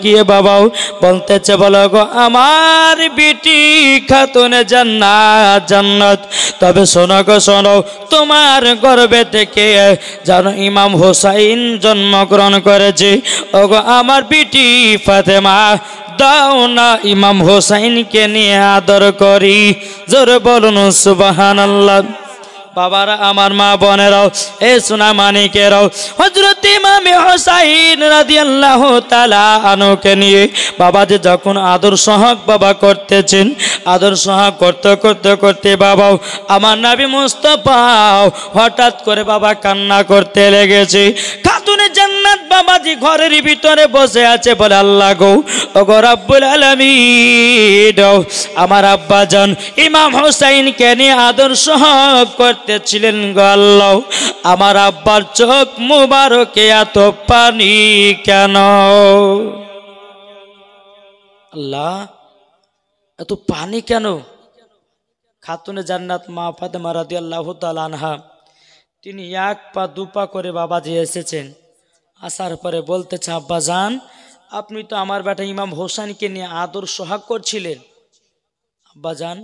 গিয়ে বাবাও বলতেছে বলো গো আমার বিটি খাতুনে জান্নাত জান্নাত। তবে শোনো গো শোনো, তোমার গর্ভে থেকে জানো ইমাম হোসাইন জন্মগ্রহণ করেছে। ওগো আমার বিটি ফাতেমা দাও না ইমাম হোসাইনকে নিয়ে আদর করি। জোরে বলুন সুবহানাল্লাহ। বাবারা আমার মা বোনেরাও এ সোনা মানিকেরাও হযরত ইমাম হোসাইন রাদিয়াল্লাহু তাআলা আনহুকে নিয়ে বাবাজি যখন আদর সোহাগ বাবা করতেছেন, আদর সোহাগ করতে করতে করতে বাবাও আমার নবী মুস্তাফা হঠাৎ করে বাবা কান্না করতে লেগেছে। খাতুনে জান্নাত বাবাজি ঘরের ভিতরে বসে আছে, বলে আল্লাহ গো ওগো রব্বুল আলামিন, আমার আব্বাজান ইমাম হোসাইনকে নিয়ে আদর সোহাগ করতেছিলেন গো আল্লাহ, আমার আব্বার চোখ মুবারকে এত পানি কেন? আল্লাহ এত পানি কেন? খাতুনে জান্নাত মা ফাতেমা রাদিয়াল্লাহু তাআলা আনহা তিনি এক পা দুপা করে বাবাজি এসেছেন। আসার পরে বলতেছে আব্বাজান আপনি তো আমার বেটা ইমাম হোসেনকে নিয়ে আদর সোহাগ করছিলেন, আব্বাজান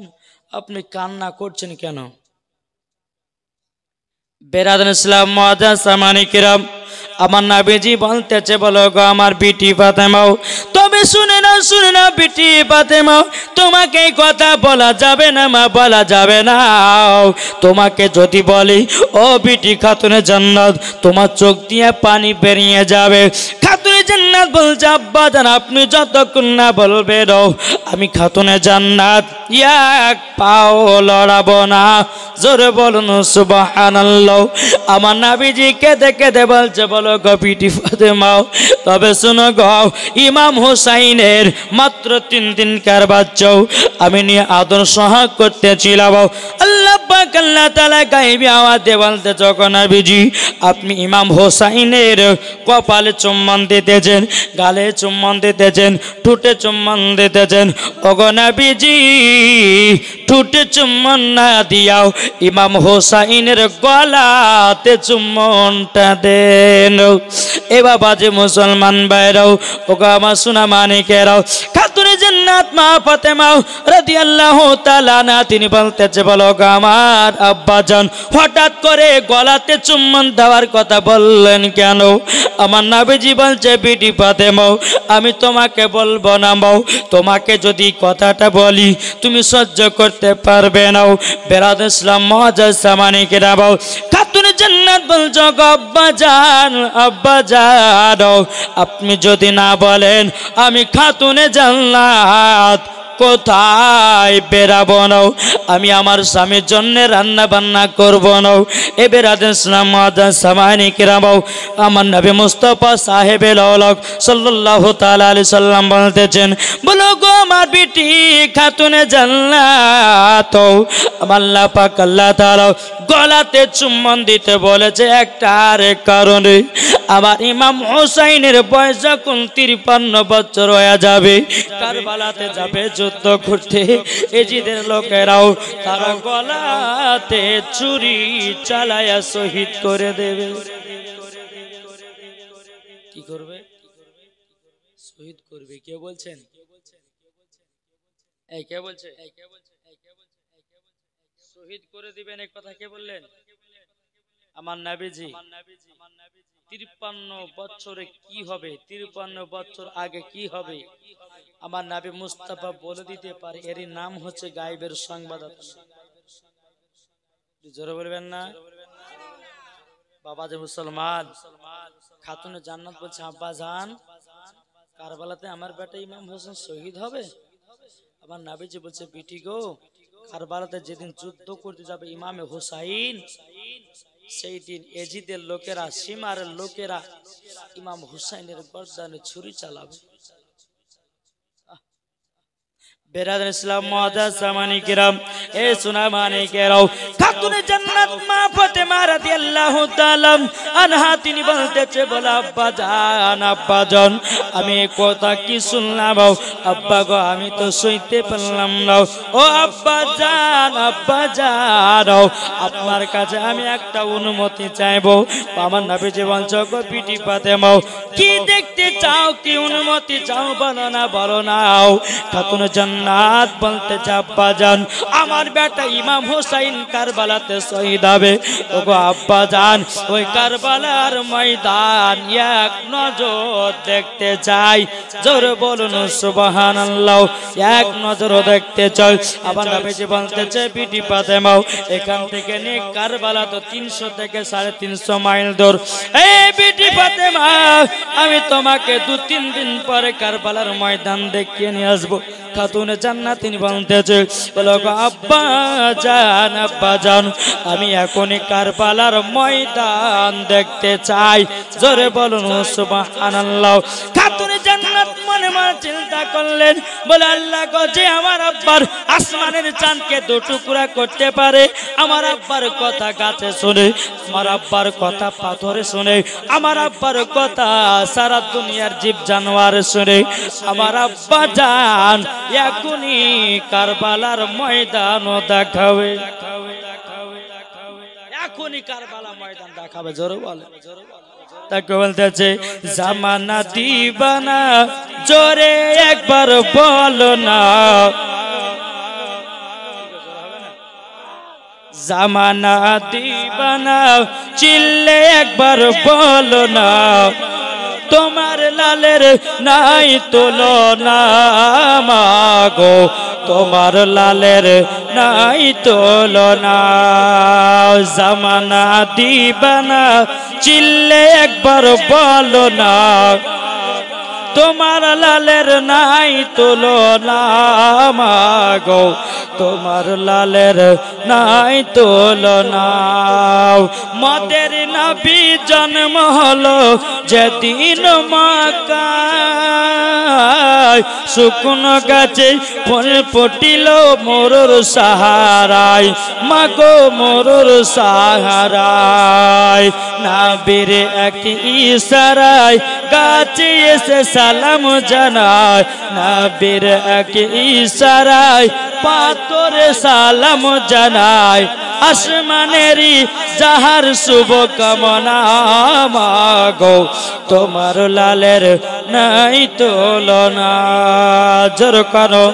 আপনি কান্না করছেন কেন? বেরাদান ইসলাম মুআজ্জাজ সামানি কিরাম আমার নবীজি বলতেছে বলো গো আমার বিটি ফাতেমাও, তবে শুনে না বিটি ফাতেমাও, তোমাকে এই কথা বলা যাবে না মা, বলা যাবে না। তোমাকে যদি বলি ও বিটি খাতুনে জান্নাত, তোমার চোখ দিয়ে পানি বেরিয়ে যাবে। খাতুনে জান্নাত বলছে আব্বাজান আপনি যতক্ষণ না বলবেন আমি খাতুনে জান্নাত এক পাও লড়াবো না। জোরে বলুন সুবহানাল্লাহ। আমার নবীজি কেঁদে কেঁদে বলছে বলো গো বিটি ফাতেমাও, তবে শোনো গো ইমাম হোসাইনের মাত্র 3 দিনকার বাচ্চাও আমি নিয়ে আদর সোহাগ করতেছিলাম। আল্লাহ পাক আল্লাহ তাআলা গায়েবী আওয়াজে বলতে যখন নবীজি আপনি ইমাম হোসাইনের কপালে চুম্বন দিতেছেন, গালে চুম্বন দিতেছেন, ঠোঁটে চুম্বন দিতেছেন, ওগো নবীজি ঠোঁটে চুম্বন না দিয়াও ইমাম হোসাইনের গলাতে চুম্বনটা দেন। এ বাবা যে মুসলমান ভাইরাও ওগো আমার সোনা মানিকেরাও, খাতুনে জান্নাত মা ফাতেমা রাদিয়াল্লাহু তাআলা না তিনি বলতেছে বলো গো আমার আব্বাজান হঠাৎ করে গলাতে চুম্বন দেওয়ার কথা বললেন কেন? আমার নবীজি বলছে বিটি ফাতেমা আমি তোমাকে বলবো না মাও, তোমাকে যদি কথাটা বলি তুমি সহ্য করতে পারবে না। বেরাদ ইসলাম মুআজ্জাজ সামানি কিরাম খাতুনে জান্নাত বলছো গো আব্বাজান আব্বাজান আপনি যদি না বলেন আমি খাতুনে জান্নাত কোথায় বেরাবো না, আমি আমার স্বামীর জন্য রান্না বান্না করবো না। এ বেরাদান ইসলাম মুআজ্জাজ সামানি কিরাম আমার নবী মুস্তাফা সাহেবে লওলাক সাল্লাল্লাহু তাআলা আলাইহি সাল্লাম বলতেছেন বলো গো আমার বিটি খাতুনে জান্নাত আমার আল্লাহ পাক আল্লাহ তাআলা গলাতে চুম্বন দিতে বলেছে একটার কারণে। আমার ইমাম হোসাইনের বয়স যখন 53 বছর হয়ে যাবে, কারবালাতে যাবে যুদ্ধ করতে, এজিদের লোকেরাও তারা গলাতে ছুরি চালায়া শহীদ করে দেবে। কি করবে? শহীদ করবে। কে বলছেন? এই কে বলছে? শহীদ করে দিবেন এই কথা কে বললেন? আমার নবীজি। 53 বছরে কি হবে, 53 বছর আগে কি হবে আমার নবী মুস্তাফা বলে দিতে পারে। এরই নাম হচ্ছে গায়েবের সংবাদদাতা। জোরে বলবেন না? বাবা যে মুসলমান খাতুনে জান্নাত বলছে আব্বাজান কারবালাতে আমার বেটা ইমাম হোসেন শহীদ হবে। আমার নবীজি বলছে বিটি গো কারবালাতে যেদিন যুদ্ধ করতে যাবে ইমামে হোসাইন, সেই দিন এজিদের লোকেরা সীমারের লোকেরা ইমাম হুসাইনের গর্দানে ছুরি চালাবে। বেরাদান ইসলাম মুআজ্জাজ সামানি কিরাম এ সোনা মানিকেরাও খাতুনে জান্নাত মা ফাতেমা রাদিয়াল্লাহু তাআলা আনহা তিনি বলতেছে বলে আব্বাজান আমি কথা কি শুনলাম আব্বা গো আমি তো সইতে পারলাম না। ও আব্বাজান আপনার কাছে আমি একটা অনুমতি চাইবো। আমার নবীজি বলছো গো বিটি ফাতেমা কি দেখতে চাও, কি অনুমতি চাও, বলো না, বলো নাও। খাতুন জান্নাত বলতে আব্বা জান, আমার বেটা ইমাম হোসাইন কারবালাতে শহীদ হবে। ওগো আব্বা জান, ওই কারবালার ময়দান এক নজর দেখতে চাই। জোরে বলুন সুবহানাল্লাহ। এক নজর দেখতে চাই। আবার নবীজি বলতেছে বিটি ফাতেমা, এখান থেকে নিয়ে কারবালা তো 300 থেকে 350 মাইল দূর। এই বিটি ফাতেমা, আমি তোমাকে 2-3 দিন পরে কারবালার ময়দান দেখিয়ে নিয়ে আসবো। খাতুনে জান্নাত তিনি বলতেছে, বলো গো আব্বা জান, আব্বা জান, আমি এখনই কারবালার ময়দান দেখতে চাই। জোরে বলুন সুবহানাল্লাহ। খাতুনে জান্নাত মনে মনে চিন্তা করলেন, বলে আল্লাহ গো, যে আমার আব্বার আসমানের চাঁদকে 2 টুকরা করতে পারে, আমার আব্বার কথা গাছে শুনে, আমার আব্বার কথা পাথরে শুনে, আমার আব্বার কথা সারা দুনিয়ার জীব জানোয়ার শুনে, আমার আব্বা জান এখনই কারবালার ময়দান দেখাবে। এখনই কারবালা ময়দান দেখাবে। জোরে বলে। তাকে বলতেছে জামানা দিবানা, জোরে একবার বলো না। জামানা দিবানা, চিল্লে একবার বলো না। তোমার লালের নাই তুলনা মাগো, তোমার লালের নাই তুলনা। জামানা দিবানা, চিল্লে একবার বলো না। তোমার লালের নাই তুলনা মাগো, তোমার লালের নাই তুলনা। মদের নবী জন্ম হলো যেদিন মক্কায়, শুকনো গাছে ফুল ফুটিল মরুর সাহারায়, মাগো মরুর সাহারায়। নবীর এক ইশারায় গাছে এসে সালাম জানায়, নবীর এক ইশারায় পাথরে সালাম জানায়। আসমানেরই যাহার শুভ কামনা মাগো, তোমার লালের নাই তুলনা। জোর করো।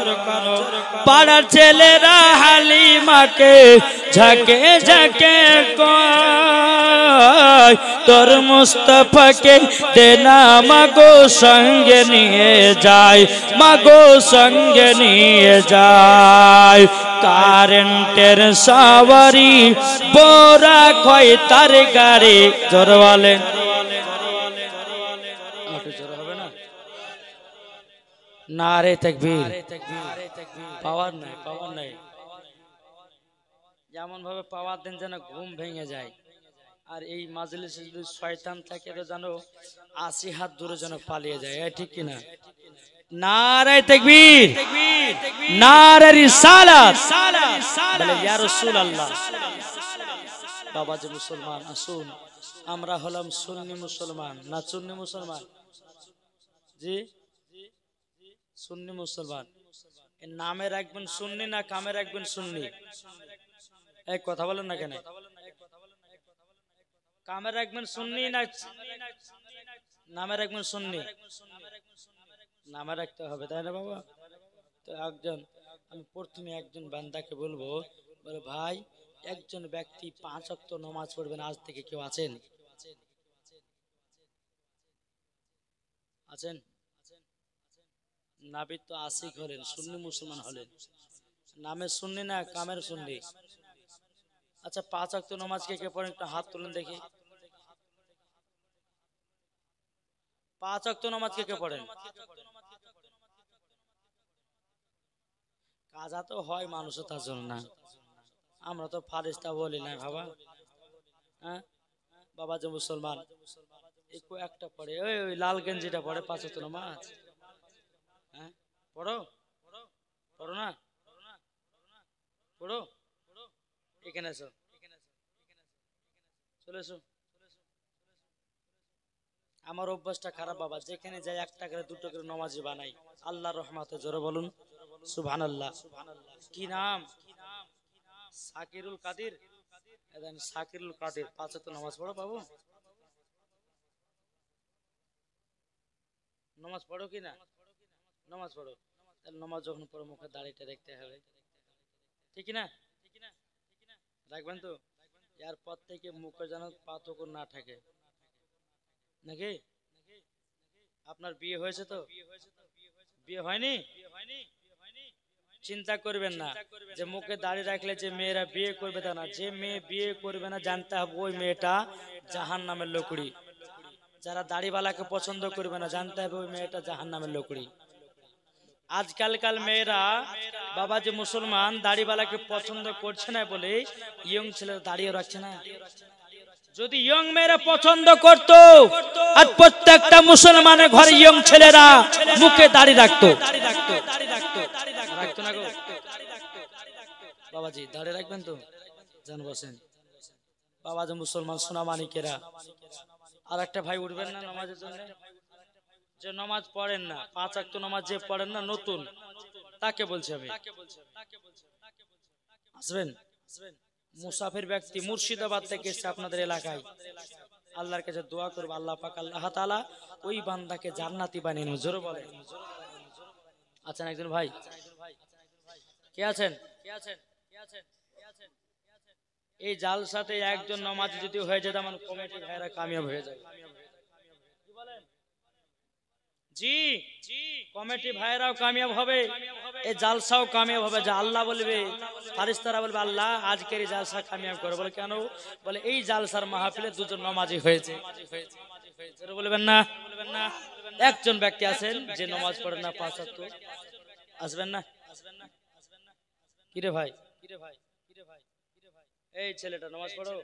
পাড়ার ছেলেরা হালিমাকে ঝাঁকে ঝাঁকে কয়, তোর মুস্তাফাকে দেনা মাগো সঙ্গে নিয়ে যায়, মাগো সঙ্গে নিয়ে যায়। কারেন্টের সাওয়ারি বোরা কয় তার গাড়ি। জোর বলেন। নারে তাকবীর। পাওয়ার নাই, পাওয়ার নাই। যেমন ভাবে পাওয়ার দেন যেন ঘুম ভেঙে যায়। আর এই মাজলিসে যদি শয়তান থাকে তো যেন 80 হাত দূরে যেন পালিয়ে যায়। ঠিক কিনা? নারে তাকবীর, নারে রিসালাত। বলে ইয়া রাসূলুল্লাহ। বাবা যে মুসলমান আসুন, আমরা হলাম সুন্নি মুসলমান না সুন্নি মুসলমান? জি, সুন্নি মুসলমান। এর নামে রাখবেন সুন্নি না কামে রাখবেন সুন্নি? এক কথা বলেন না কেন? কামে রাখবেন সুন্নি না নামে রাখবেন সুন্নি? নামে রাখতে হবে, তাই না বাবা? তো একজন, আমি প্রথমে একজন বান্দাকে বলবো, বলে ভাই একজন ব্যক্তি 5 ওয়াক্ত নামাজ পড়বেন আজ থেকে কেউ আছেন? আছেন? নাবিদ তো আশিক হলেন, সুন্নি মুসলমান হলেন। নামে সুন্নি না কামের সুন্নি? আচ্ছা 5 ওয়াক্ত নামাজ কে কে পড়েন? একটা হাত তুলেন দেখি। 5 ওয়াক্ত নামাজ কে কে পড়েন? কাজা তো হয় মানুষও তার জন্য না। আমরা তো ফারিস্তা বলি না বাবা। হ্যাঁ বাবা যে মুসলমান একটু একটা পড়ে, ওই লাল গেঞ্জিটা পড়ে 5 ওয়াক্ত নামাজ। হ্যাঁ পড়ো, পড়ো না? পড়ো। এখানে এসো, চলে এসো। আমার অভ্যাসটা খারাপ বাবা, যেখানে যাই 1টা করে 2টো করে নামাজি বানাই। আল্লাহর রহমতে। জোরে বলুন সুবহানাল্লাহ। কি নাম? সাকিরুল কাদির। সাকিরুল কাদির 5 ওয়াক্ত নামাজ পড়ো বাবু। নামাজ পড়ো কি না? নামাজ পড়ো, তাহলে নামাজ যখন পড়ো মুখে দাড়িটা দেখতে হবে, ঠিক না? রাখবেন তো, এরপর থেকে মুখে যেন পাতক না থাকে, নাকি? আপনার বিয়ে হয়েছে তো? বিয়ে হয়নি? চিন্তা করবেন না যে মুখে দাঁড়িয়ে রাখলে যে মেয়েরা বিয়ে করবে তা না। যে মেয়ে বিয়ে করবে না জানতে হবে ওই মেয়েটা জাহান্নামের লোকড়ি। যারা দাড়িওয়ালাকে পছন্দ করবে না জানতে হবে ওই মেয়েটা জাহান্নামের লোকড়ি। আজকালকার মেয়েরা বাবা যে মুসলমান দাড়িওয়ালাকে পছন্দ করছে না বলে ইয়ং ছেলেরা দাঁড়িয়ে রাখছে না। যদি ইয়ং মেয়েরা পছন্দ করত আর প্রত্যেকটা মুসলমানের ঘরে ইয়ং ছেলেরা মুখে দাড়ি রাখতো, রাখতো না গো বাবাজি? দাড়ি রাখবেন তো, জান বসেন বাবা যে মুসলমান সোনা মানিকেরা। আর একটা ভাই উঠবেন না নামাজের জন্য, যে নামাজ পড়েন না, 5 ওয়াক্ত নামাজ যে পড়েন না নতুন, তাকে বলছি আমি। আসবেন, মুসাফির ব্যক্তি মুর্শিদাবাদ থেকে এসে আপনাদের এলাকায়, আল্লাহর কাছে দোয়া করবো আল্লাহ পাক আল্লাহ তাআলা ওই বান্দাকে জান্নাতি বানিয়ে নেন। জোরে বলেন। আছেন একজন ভাই? কে আছেন? এই জালসাতে একজন নামাজ যদি হয়ে যেত আমার কমিটির ভাইরা কামিয়াব হয়ে যাবে। জি, কমিটি ভাইরাও কামিয়াব হবে, এই জালসাও কামিয়াব হবে। যা আল্লাহ বলবে, ফারিস্তারা বলবে আল্লাহ আজকের এই জালসা কামিয়াব করে। বলে কেন? বলে এই জালসার মাহফিলে দুজন নামাজি হয়েছে। বলবেন না? একজন ব্যক্তি আছেন যে নামাজ পড়েন না 5 ওয়াক্ত, আসবেন না? কিরে ভাই, এই ছেলেটা নামাজ পড়ো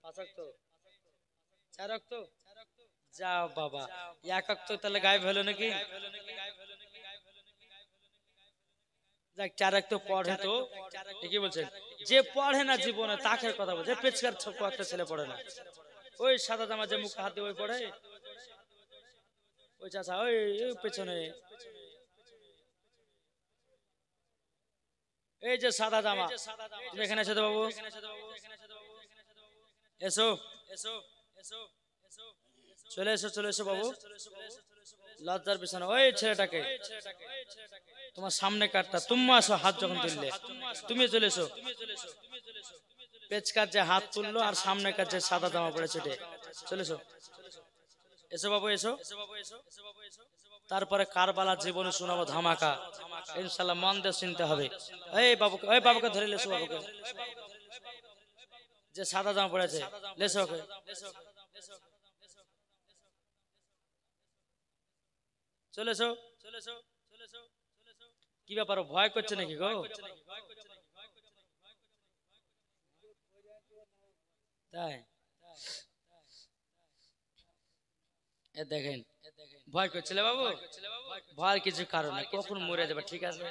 5 ওয়াক্ত, 4 ওয়াক্ত? যাও বাবা, 1 ওয়াক্ত তাহলে গায়েব হলো নাকি? যাক 4 ওয়াক্ত পড়ে তো ঠিকই বলছেন। যে পড়ে না জীবনে তাকে কথা বলছে। পেছকার ছোট একটা ছেলে পড়ে না, ওই সাদা জামা যে মুখে হাত দিয়ে ওই পড়ে, ওই চাচা ওই পেছনে এই যে সাদা জামা, তুমি এখানে এসো তো বাবু, এসো চলে এসো, চলে এসো বাবু, লজ্জার বিছানা। ওই ছেলেটাকে তোমার সামনে কাটটা, তুমি আসো, হাত যখন তুললে তুমি চলে এসো। পেচকার যে হাত তুললো আর সামনে কার যে সাদা জামা পড়ে ছুটে চলে এসো, এসো বাবু এসো। তারপরে কারবালা জীবনে শোনাবো ধামাকা, ইনশাল্লাহ মন দিয়ে শুনতে হবে। এই বাবুকে, ওই বাবুকে ধরে লেসো, বাবুকে যে সাদা জামা পড়েছে লেসো, ওকে চলে এসো। কি ব্যাপার, ভয় করছে নাকি গো? তাই দেখেন ভয় করছিলে বাবু, ভয় কিছু কারণ নেই, কখন মরে যাবে। ঠিক আছে,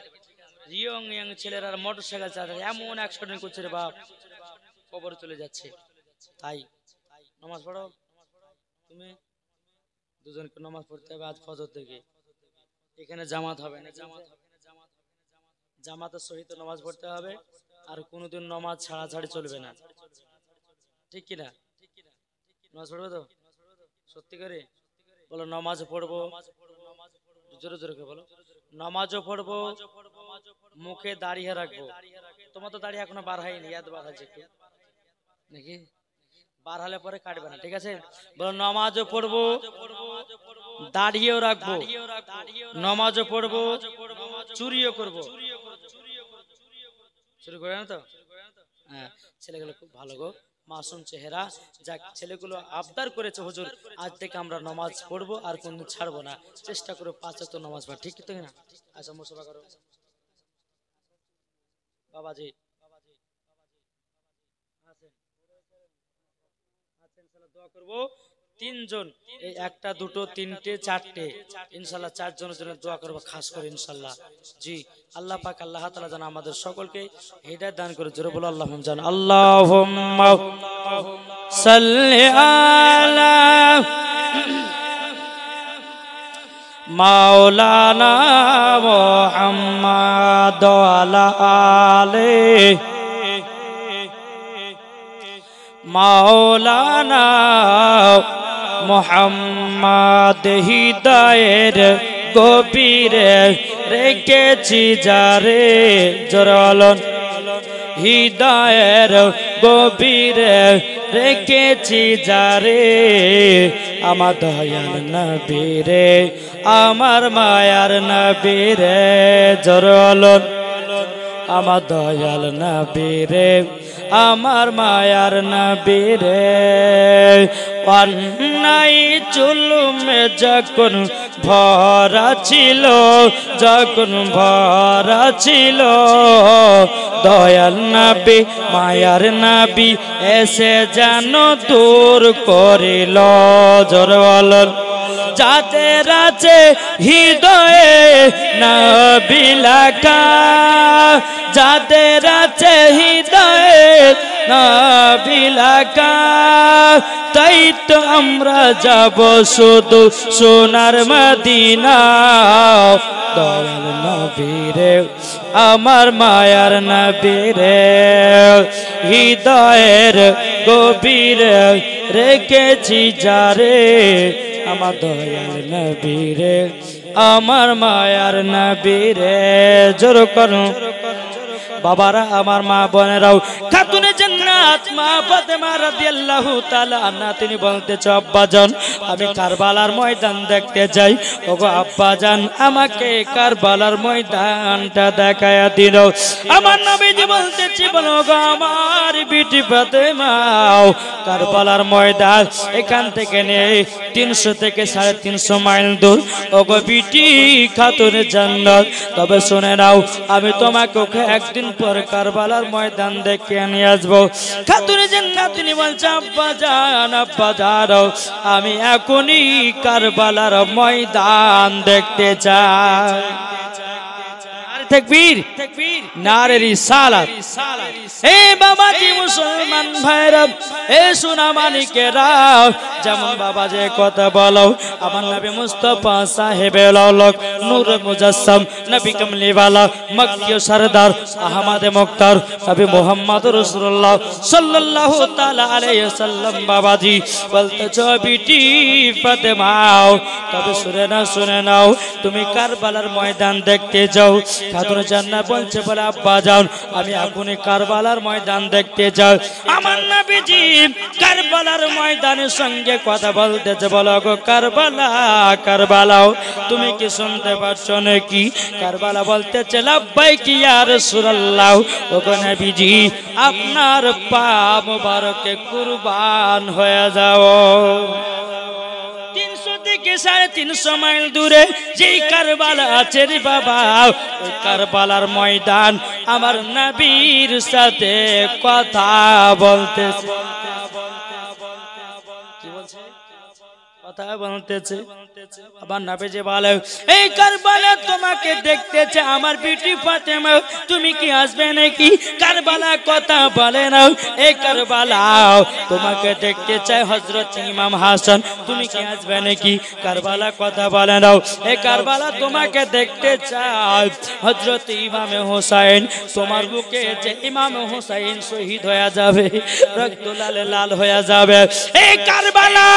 ইয়ং ইয়ং ছেলেরা মোটরসাইকেল চালাচ্ছে, এমন অ্যাক্সিডেন্ট করছে রে বাপ, কবর চলে যাচ্ছে। তাই নামাজ পড়ো, তুমি দুজনকে নামাজ পড়তে হবে আজ ফজর থেকে। এখানে জামাত হবে না, জামাতের সহিত নামাজ পড়তে হবে, আর কোনোদিন নামাজ ছাড়াছাড়ি চলবে না, ঠিক কিনা? নামাজ পড়বে তো সত্যি করে বলো? নামাজ পড়বো, জোরে জোরে বলো, নামাজও পড়বো, মুখে দাঁড়িয়ে রাখবো। তোমার তো দাঁড়িয়ে এখনো বার হয়নি, ইয়াদ বার হয়েছে একটু নাকি? বার হলে পরে কাটবে না, ঠিক আছে? বলো নামাজও পড়বো, দাঁড়িয়েও রাখবো, নামাজও পড়বো, চুরিও করবো। চুরি করে না তো? হ্যাঁ, ছেলেগুলো খুব ভালো গো, মাসুম চেহারা। যাক, ছেলেগুলো আবদার করেছে হুজুর আজ থেকে আমরা নামাজ পড়বো আর কোনদিন ছাড়বো না, চেষ্টা করো 5 ওয়াক্ত নামাজ পড়া, ঠিক তো না? আচ্ছা মুসাফা করো বাবাজি, দোয়া করবো। 3 জন, এই 1টা 2টো 3টে 4টে, ইনশাল্লাহ 4 জনের জন্য দোয়া করবো খাস করে ইনশাল্লাহ। জি, আল্লাহ পাক আল্লাহ তাআলা যেন আমাদের সকলকে হিদায়াত দান করে। জোরে বলো আল্লাহুম্মা জান, আল্লাহুম্মা সাল্লি আলা মাওলানা মুহাম্মাদ ওয়া আলি মাওলানা মোহাম্মদ হৃদয়ের গভীরে রেখেছি যারে, জোরালন হৃদয়ের গভীরে রেখেছি যারে, আমার দয়াল নবীরে, আমার মায়ার নবীরে, জোরালন আমার দয়াল নবীরে, আমার মায়ার নবীরে। অন্যায় জুলুমে যখন ভরা ছিল, যখন ভরা ছিল, দয়াল নবী মায়ার নবী এসে যেন দূর করিল, জোরালন যাদের আছে হৃদয়ে নবী লেখা, যাদের আছে হৃদয়ে নবী লেখা, তাই তো আমরা যাব শুধু সোনার মদিনা। দয়াল নবীরে, আমার মায়ার নবীরে, হৃদয়ের গভীরে রেখেছি যারে, আমার দয়াল নবীরে, আমার মায়ার নবীরে। জোর করো বাবারা, আমার মা বোনেরাও, খাতুনে জান্নাত মা ফাতেমা রাদিয়াল্লাহু তাআলা আনহা তিনি বলতেছে, আব্বাজান আমি কারবালার ময়দান দেখতে যাই। ওগো আব্বাজান আমাকে কারবালার ময়দানটা দেখায়া দিল। আমার নবীজি বলতেছে, বলো গো আমার বিটি ফাতেমা, কারবালার ময়দান এখান থেকে নেই 300 থেকে 350 মাইল দূর। ওগো বিটি খাতুনে জান্নাত, তবে শুনে নাও আমি তোমাকে একদিন পর কারবালার ময়দান দেখে নিয়ে আসবো। খাতুনে জান্নাত তিনি বলছে, আব্বাজান আব্বাজান আমি এখনই কারবালার ময়দান দেখতে চাই। তাকবীর, নারে রিসালাত। এ বাবাজি মুসলমান ভাইরা, এ সোনা মানিকেরা, যেমন বাবা যে কথা বলো, আমার নবী মুস্তাফা সাহেবের আলোক নূর মুজাসসাম নবী কামলিওয়ালা মক্কি সরদার আহমদ মুখতার নবী মুহাম্মদ রাসূলুল্লাহ সাল্লাল্লাহু তাআলা আলাইহি সাল্লাম বাবাজি বলতেছো, বিটি ফাতেমা তবে শুনে নাও তুমি কারবালার ময়দান দেখতে যাও। খাতুনে জান্নাত বলছে, বলে আব্বাজান আমি এখনই কারবালার ময়দান দেখতে যাই। আমার নবীজি কারবালার ময়দানের সঙ্গে কথা বলতেছে, বলো গো কারবালা কারবালাও তুমি কি শুনতে পাচ্ছ নাকি? কারবালা বলতেছে, লাব্বাইক ইয়া রাসূলুল্লাহ। ওগো নবীজি আপনার পা মোবারকে কুরবান হয়ে যাও। 300 থেকে 350 মাইল দূরে যেই কারবালা আছে রে বাবা, ওই কারবালার ময়দান আমার নবীর সাথে কথা বলতেছে। কি বলছে? কথা বলতেছে। আবার নবীজি বলে, এই কারবালা তোমাকে দেখতেছে আমার বিটি ফাতেমা, তুমি কি আসবে নাকি? কারবালা কথা বলে না, এই কারবালা তোমাকে দেখতে চাই হযরত ইমাম হাসান, তুমি কি আসবে নাকি? কারবালা কথা বলে না, এই কারবালা তোমাকে দেখতে চাই হযরত ইমাম হোসেন, তোমার বুকে যে ইমাম হোসেন শহীদ হয়ে যাবে, রক্ত লাল লাল হয়ে যাবে, এই কারবালা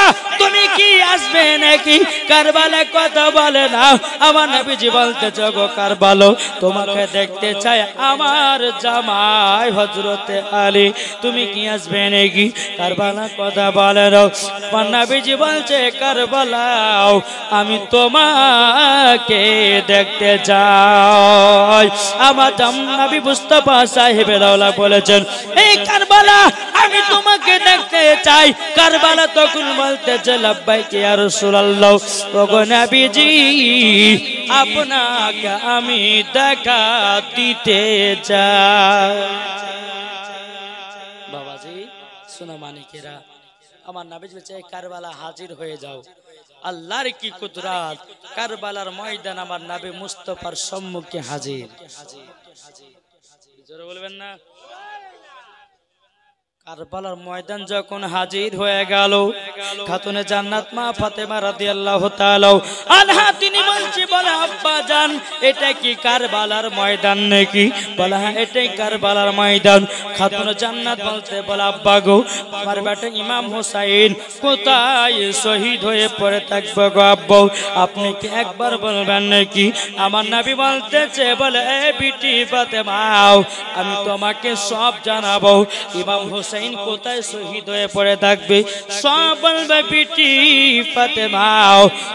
তুমি কি আসবে নাকি? কারবালা কথা বলে না। আমার নবীজি বলতেছে, গো কারবালা তোমাকে দেখতে চাই আমার জামাই হযরতে আলী, তুমি কি আসবে নাকি? কারবালা কথা বলে না। আমার নবীজি বলছে, কারবালা আমি তোমাকে দেখতে চাই। আমার নবী মুস্তাফা সাহেবের আওলাদ বলেছেন, এই কারবালা আমি তোমাকে দেখতে চাই। কারবালা তখন বলতেছে, লাব্বাইক ইয়া রাসূলুল্লাহ। ওগো নবীজি আপনাকে আমি দেখা দিতে চাই। বাবাজি সোনা মানিকেরা, আমার নবীজি বলছে, কারবালা হাজির হয়ে যাও। আল্লাহর কি কুদরত, কারবালার ময়দান আমার নবী মুস্তাফার সম্মুখে হাজির। জোরে বলবেন না? কারবালার ময়দান যখন হাজির হয়ে গেল, খাতুনে জান্নাত মা ফাতেমা রাদিয়াল্লাহু তাআলা আনহা তিনি বলছে, বলে আব্বা জান এটা কি কারবালার ময়দান নাকি? বলে হ্যাঁ এটাই কারবালার ময়দান। খাতুনে জান্নাত বলতে, বলে আব্বা গো আমার বেটা ইমাম হোসাইন কোথায় শহীদ হয়ে পড়ে থাকবে গো আব্বা, আপনি কি একবার বলবেন নাকি? আমার নবী বলতেছে, বলে এ বিটি ফাতেমা আমি তোমাকে সব জানাবো, ইমাম হোসেন কোথায় শহীদ হয়ে পড়ে থাকবে সব বলবে বিটি ফাতেমা।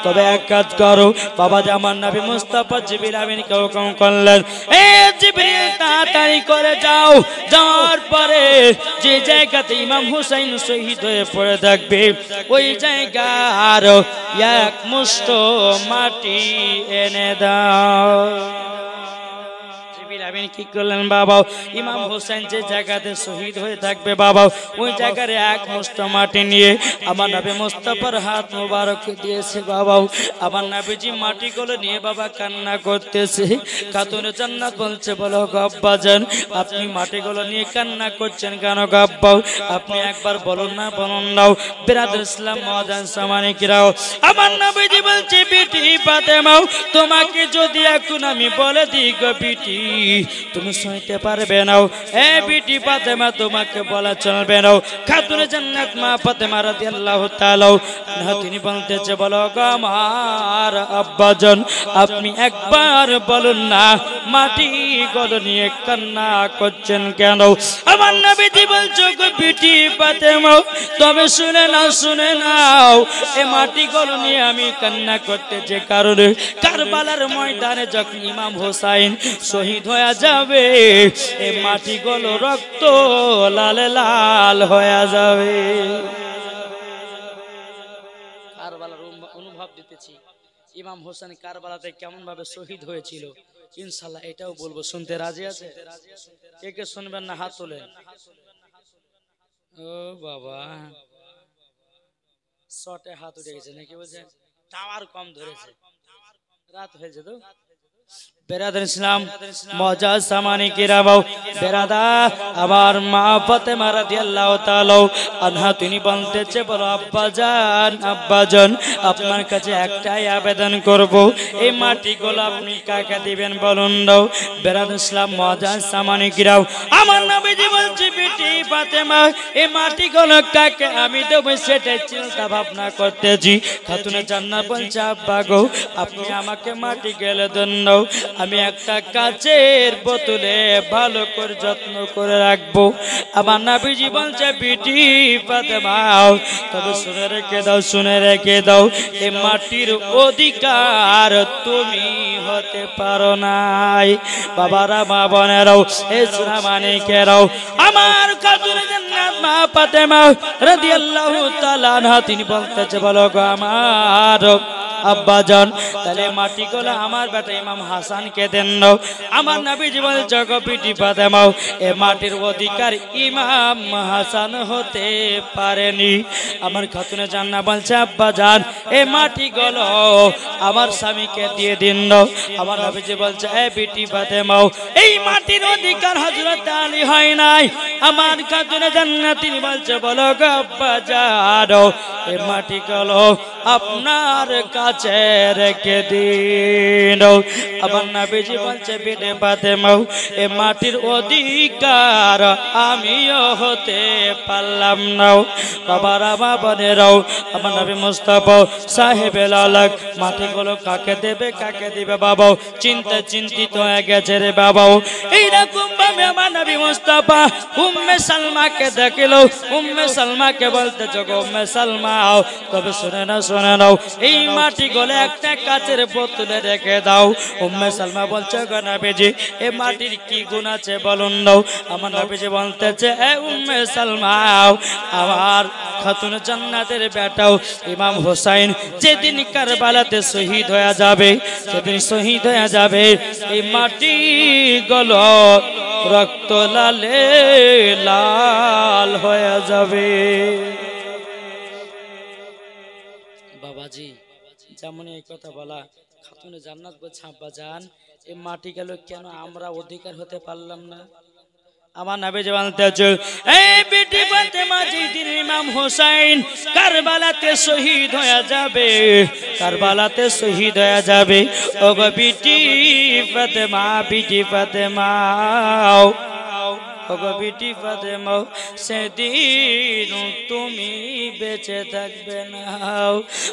তবে এক কাজ করো বাবা, আমার নবী মুস্তাফা জিবরিল আমিনকে হুকুম করলেন, এ জিবরিল তাড়াতাড়ি করে যাও, যাওয়ার পরে যে জায়গাতে ইমাম হোসেন শহীদ হয়ে পড়ে থাকবে ওই জায়গার এক মুষ্ট মাটি এনে দাও। আমিন কি করলেন বাবা, ইমাম হোসেন যে জায়গাতে শহীদ হয়ে থাকবে বাবা ওই জায়গার এক মুষ্ট মাটি নিয়ে আমার নবী মুস্তাফার হাত মোবারক দিয়েছে বাবা। আমার নবীজি মাটিগুলো নিয়ে বাবা কান্না করতেছে। খাতুনে জান্নাত বলছে, বলো গো আব্বা জান আপনি মাটিগুলো নিয়ে কান্না করছেন কেন গো আব্বা? আপনি একবার বলুন না, বলুন নাও। বিরাদর ইসলাম মুআজ্জান সামানিকরাও, আমার নবীজি বলছে, বিটি ফাতেমা তোমাকে যদি এখন আমি বলে দিই গো বিটি তুমি শুনতে পারবে না, এ বিটি ফাতেমা তোমাকে বলা চলবে না। খাতুনে জান্নাত মা ফাতেমা রাদিয়াল্লাহু তাআলা আনহা তিনি বলতেছে, বলো গো আমার আব্বা জান আপনি একবার বলুন না মাটি গুলো নিয়ে কান্না করছেন কেন? আমার নবীজি বলছে, গো বিটি ফাতেমা তবে শুনে নাও, শুনে নাও এই মাটি গুলো নিয়ে আমি কান্না করতে যে কারণে কারবালার ময়দানে যখন ইমাম হোসেন শহীদ হয়ে যাবে এই মাটিগুলো রক্ত লাল লাল হয়ে যাবে। কারবালার অনুভব দিতেছি ইমাম হোসেন কারবালাতে কেমন ভাবে শহীদ হয়েছিল ইনশাআল্লাহ এটাও বলবো, শুনতে রাজি আছে? কে কে শুনবেন না হাত তোলেন। ও বাবা শটে হাত উঠে গেছে নাকি, বলছেন টাওয়ার কম ধরেছে, রাত হয়েছে তো। বেরাদার ইসলাম মুআজ্জাজ সামানিকরাম, বেরাদার আমার মা ফাতেমা রাদিয়াল্লাহু তাআলা আনহা তিনি বলতেছে, বলো আব্বা জান আপনার কাছে একটাই আবেদন করব, এই মাটিগুলো আপনি কাকে দিবেন বলুন দাও। বেরাদার ইসলাম মুআজ্জাজ সামানিকরাম, আমার নবীজি বলছে, বিটি ফাতেমা এই মাটিগুলো কাকে আমি দেব সেটা চিন্তা ভাবনা করতেছি। খাতুনে জান্নাত বলছে, আব্বা গো আপনি আমাকে মাটি গেলে দেন দাও, আমি একটা কাচের বোতলে ভালো করে যত্ন করে রাখবো। আমার নবীজি বলছে, বিটি ফাতেমা তবে শুনে রেখে দাও, শুনে রেখে দাও এই মাটির অধিকার তুমি হতে পারো নাই। বাবারা মা বোনেরাও এ সোনা মানিকেরাও, আমার খাতুনে জান্নাত মা ফাতেমা রাদিয়াল্লাহু তাআলা আনহা তিনি বলতেছে, বলো গো আমার আব্বা জান তাহলে মাটিগুলো আমার বেটা ইমাম হাসানকে দেন দাও। আমার নবীজি বলছে, গো বিটি ফাতেমা এ মাটির অধিকার ইমাম হাসান হতে পারেনি। আমার খাতুনে জান্নাত বলছে, আব্বা জান এই মাটিগুলো আমার স্বামীকে দিয়ে দিন দাও। আমার নবীজি বলছে, এ বিটি ফাতেমা এই মাটির অধিকার হযরত আলী হয় নাই। আমার খাতুনে জান্নাত তিনি বলছে, বলো গো আব্বা জান এই মাটিগুলো আপনার কাছে রেখে দিন। আমার নবীজি বলছে, বিটি ফাতেমা এই মাটির অধিকার আমিও হতে পারলাম না। বাবারা মা বোনেরাও, আমার নবী মুস্তাফা সাহেবে লালাক মাটিগুলো কাকে দেবে কাকে দিবে বাবা চিন্তিত হয়ে গেছে রে বাবা। এইরকম ভাবে আমার নবী মুস্তাফা উম্মে সালমাকে দেখিল। উম্মে সালমাকে বলতে, গো উম্মে সালমা তবে শুনে নাও এই মাটিগুলো একটা কাচের বোতলে রেখে দাও। উম্মে সালমা বলছে, গো নবীজি এই মাটির কি গুণ আছে বলুন দাও। আমার নবীজি বলতেছে, এ উম্মে সালমা আমার খাতুনে জান্নাতের বেটাও ইমাম হোসেন যেদিন কারবালাতে শহীদ হয়ে যাবে, সেদিন শহীদ হয়ে যাবে এই মাটিগুলো রক্ত লালে লাল হয়ে যাবে। বাবাজি যেমন এই কথা বলা, খাতুনে জান্নাত বলছে, আব্বা জান এই মাটি গেল কেন আমরা অধিকার হতে পারলাম না? আমার নবীজি বলতেছে এই বিটি ফাতেমা যেদিন ইমাম হোসেন কারবালাতে শহীদ হয়ে যাবে, কারবালাতে শহীদ হয়ে যাবে, ওগো বিটি ফাতেমা, বিটি ফাতেমা, ওগো বিটি ফাতেমা, সেদিন তুমি বেঁচে থাকবে না,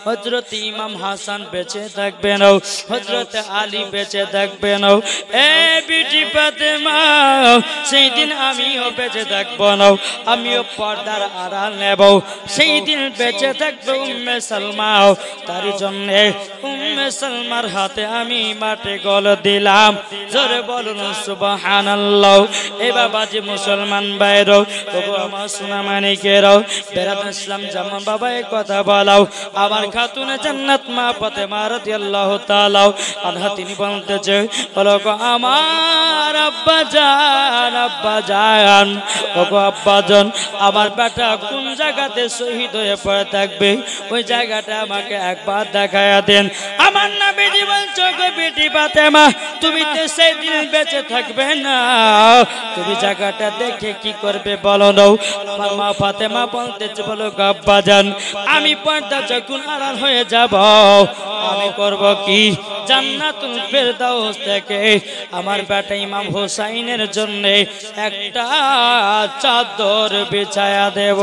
হযরত ইমাম হাসান বেঁচে থাকবে না, হযরত আলী বেঁচে থাকবে না। এ বিটি ফাতেমা, সেই দিন আমিও বেঁচে থাকবো না, আমিও পর্দার আড়াল নেব, সেই দিন বেঁচে থাকবে উম্মে সালমা। তার জন্য উম্মে সালমার হাতে আমি মাটি গল দিলাম, জোরে বলুন সুবহানাল্লাহ। এ বাবাজি মুসলমান ভাইরো, তবু আমার সোনা মানিকেরও, বেরাদ ইসলাম জামান বাবা এই কথা বলাও, আমার খাতুনে জান্নাত মা ফাতেমা রাদিয়াল্লাহু তাআলা আনহা তিনি বলতেছে, বলো গো আমার আব্বা জান, আব্বা জান, ওগো আব্বা জান, আমার বেটা কোন জায়গাতে শহীদ হয়ে পড়ে থাকবে, ওই জায়গাটা আমাকে একবার দেখায়া দেন। আমার নবীজি বলছো গো বিটি ফাতেমা, তুমি তো সেদিন বেঁচে থাকবে না, তুমি জায়গাটা দেখে কি করবে বলো না। আমার মা ফাতেমা বলতেছে, বলো গো আব্বা জান, আমি পর্দা যখন আড়াল হয়ে যাব, আমি করব কি, জান্নাতুল ফেরদাউস থেকে আমার বেটা ইমাম হোসাইনের জন্য একটা চাদর বিছায়া দেব।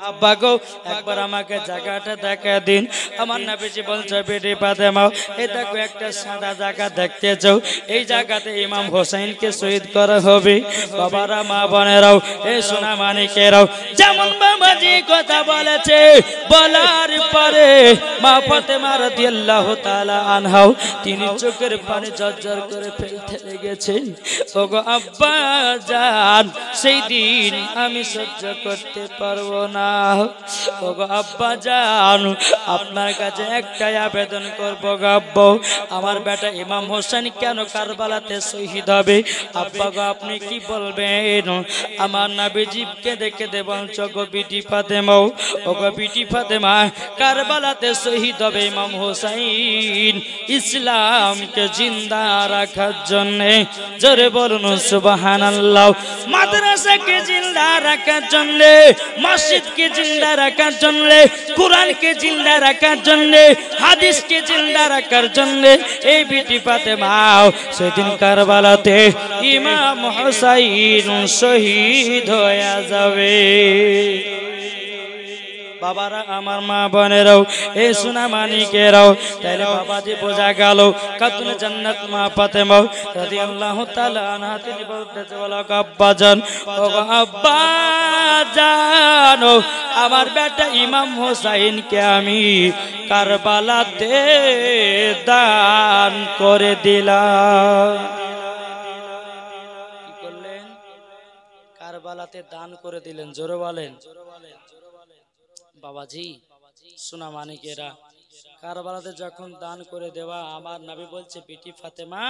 আব্বা গো একবার আমাকে জায়গাটা দেখা দিন। আমার নবীজি বলছে, বিটি ফাতেমা, এই দেখো একটা সাদা জায়গা দেখতেছো, এই জায়গাতে ইমাম হোসেনকে শহীদ করা হবে। বাবারা, মা বোনেরাও, এই সোনা মানিকেরাও, যেমন বাবাজি কথা বলেছে, বলার পরে মা ফাতেমা রাদিয়াল্লাহু তাআলা আনহা তিনি চোখের পানি ঝরঝর করে ফেলতে লেগেছেন। ওগো আব্বা জান, সেই দিন আমি সহ্য করতে পারবো না। ওগো আব্বা জান, আপনার কাছে একটাই আবেদন করবো গো আব্বা, আমার বেটা ইমাম হোসেন কেন কারবালাতে শহীদ হবে? আব্বা গো আপনি কি বলবেন? আমার নবীজিকে দেখে বলছো গো বিটি ফাতেমা, ওগো বিটি ফাতেমা, কারবালাতে শহীদ হবে ইমাম হোসেন ইসলামকে জিন্দা রাখার জন্য, জোরে বলুন সুবহানাল্লাহ। মাদ্রাসাকে জিন্দা রাখার জন্য, মসজিদকে জিন্দা রাখার জন্য, কোরআনকে জিন্দা রাখার জন্য, হাদিসকে জিন্দা রাখার জন্য এই বিটি ফাতেমা সেদিন কারবালাতে ইমাম হোসেন শহীদ হয়ে যাবে। বাবারা, আমার মা বোনেরাও, এই সোনা মানিকেরাও, তাইলে বাবাজি বোঝা গেল খাতুনে জান্নাত মা ফাতেমা রাদিয়াল্লাহু তাআলা আনহা তিনি বলতেছে, বলো আব্বা জান, ওগো আব্বা জান, আমার বেটা ইমাম হোসেনকে আমি কারবালাতে দান করে দিলাম। কি করলেন? কারবালাতে দান করে দিলেন। জোরে বলেন বাবাজি, সোনা মানিকেরা, কারবালাতে যখন দান করে দেওয়া, আমার নবী বলছে, বিটি ফাতেমা,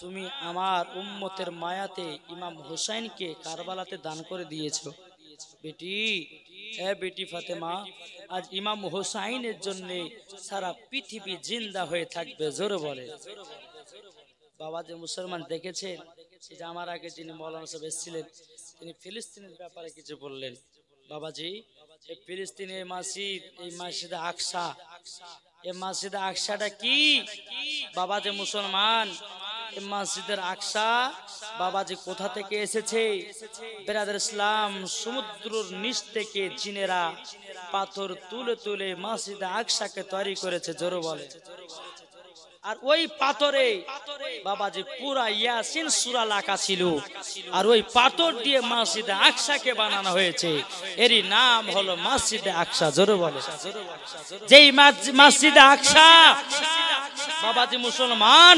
তুমি আমার উম্মতের মায়াতে ইমাম হোসেনকে কারবালাতে দান করে দিয়েছো। বেটি, এ বিটি ফাতেমা, আজ ইমাম হোসেনের জন্য সারা পৃথিবী জিন্দা হয়ে থাকবে। জোরে বলে বাবাজি। মুসলমান দেখেছেন যে আমার আগে যিনি মৌলানা সাহেব এসেছিলেন, তিনি ফিলিস্তিনের ব্যাপারে কিছু বললেন। বাবাজি, এই ফিলিস্তিনের মসজিদ, এই মসজিদে আকসা, এই মসজিদে আকসাটা কি? বাবাজি মুসলমান, এই মসজিদের আকসা বাবাজি কোথা থেকে এসেছে? বেরাদার ইসলাম, সমুদ্রের নিচ থেকে জিনেরা পাথর তুলে তুলে মসজিদে আকসাকে তৈরি করেছে। জোরে বলে। আর ওই পাথরে বাবাজি পুরা ইয়াসিন সূরা লেখা ছিল, আর ওই পাথর দিয়ে মসজিদে আকসাকে বানানো হয়েছে। এরই নাম হলো মসজিদে আকসা। জোরে বলে। যেই মসজিদে আকসা বাবাজি মুসলমান,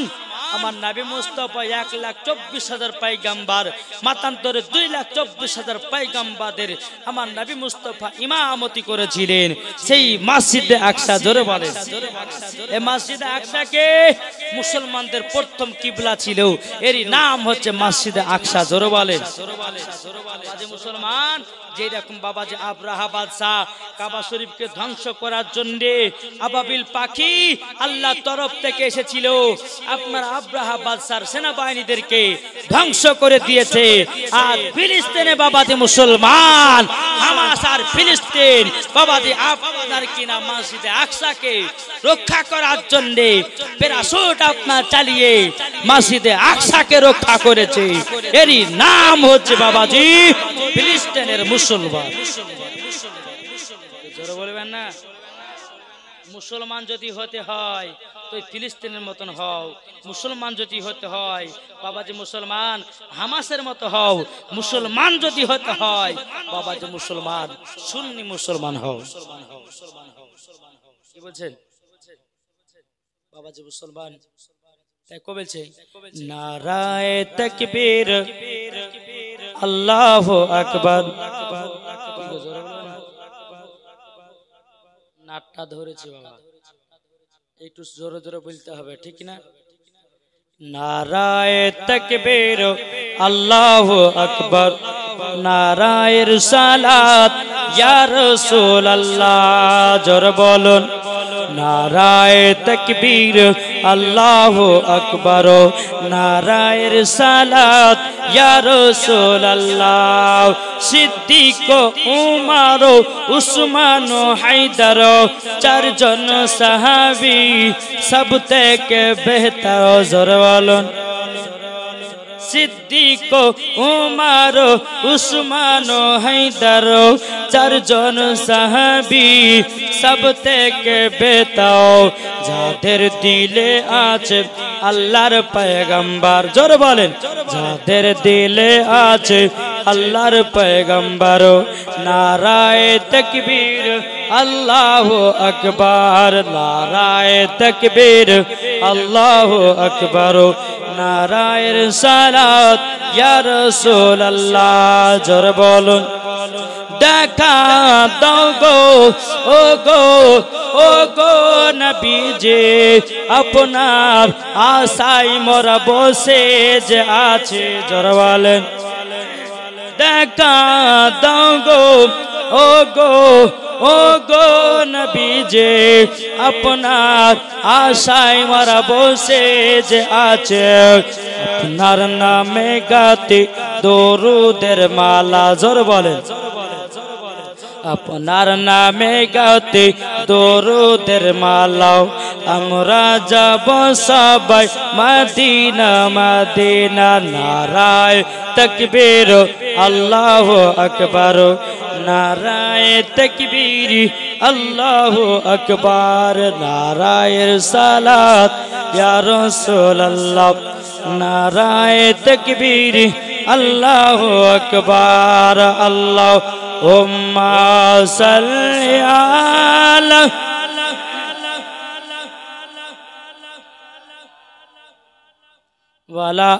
আমার নবী মুস্তাফা 1,24,000 পয়গম্বর, মাতান্তরে 2,24,000 পয়গম্বরদের আমার নবী মুস্তাফা ইমামতি করেছিলেন সেই মসজিদে আকসা। জোরে বলেন। এই মসজিদে আকসাকে মুসলমানদের প্রথম কিবলা ছিল, এরই নাম হচ্ছে মসজিদে আকসা। জোরে বলেন। বাবাজি মুসলমান, যেরকম বাবাজি আব্রাহা বাদশাহ কাবা শরীফকে ধ্বংস করার জন্য আবাবিল পাখি আল্লাহর তরফ থেকে এসেছিল, আপনার আব্রাহা বাদশার সেনাবাহিনীদেরকে ধ্বংস করে দিয়েছে। আর ফিলিস্তিনে বাবাজি মুসলমান, হামাস আর ফিলিস্তিন বাবাজি আপনার কিনা মসজিদে আকসাকে রক্ষা করার জন্য প্যারাশুট আপনার চালিয়ে মসজিদে আকসাকে রক্ষা করেছে। এরই নাম হচ্ছে বাবাজি ফিলিস্তিনের মুসলমান। জোরে বলবেন না? মুসলমান যদি হতে হয় তো ফিলিস্তিনের মতন হও, মুসলমান যদি হতে হয় বাবাজি মুসলমান হামাসের মতো হও, মুসলমান যদি হতে হয় বাবাজি মুসলমান সুন্নি মুসলমান হও। কি বলছেন বাবাজি মুসলমান? তাই কবেছে নারায়ে তাকবীর আল্লাহু আকবার। নাটটা ধরেছে বাবা, একটু জোরে জোরে বলতে হবে, ঠিক না? নারায়ে তাকবীর আল্লাহু আকবার, নারায়ে রিসালাত ইয়া রাসূলুল্লাহ। জোরে বলুন নারায়ে তাকবীর আল্লাহু আকবার, নারায়ে রিসালাত ইয়া রাসূলুল্লাহ। সিদ্দিক উমর উসমান হায়দার চারজন সাহাবী সব থেকে বেহতর। জোরে বলুন সিদ্দিক উমর উসমান হায়দার চারজন সাহাবী সব থেকে বেহতর, যাদের দিলে আছে আল্লাহর পয়গম্বর। জোরে বলেন যাদের দিলে আছে আল্লাহর পয়গম্বর। নারায়ে তাকবীর আল্লাহু আকবার, নারায়ে তাকবীর আল্লাহু আকবার, নারায়ে রিসালাত ইয়া রাসূলুল্লাহ। জোরে বলুন দেখা দাও গো ও গো ও গো নবীজি, আপনার আশায় মোরা বসে যে আছে। জোরে বলেন দেখা দাও গো ও গো ও গো নবীজি, আপনার আশায় মোরা বসে যে আছে। আপনার নামে গাতে দরুদের মালা। জোরে বলেন আপনার নামে গাতে দরুদের মালা, আমরা যাব সবাই মদিনা মদিনা। নারায়ে তাকবীর আল্লাহু আকবার, নারায়ে তাকবীর আল্লাহু আকবার, নারায়ে রিসালাত ইয়া রাসূলুল্লাহ, নারায়ে তাকবীর আল্লাহু আকবার। আল্লাহুম্মা সাল্লি আলা ওয়ালা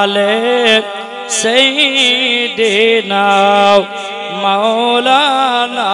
আলে সাইয়্যিদিনা মাওলানা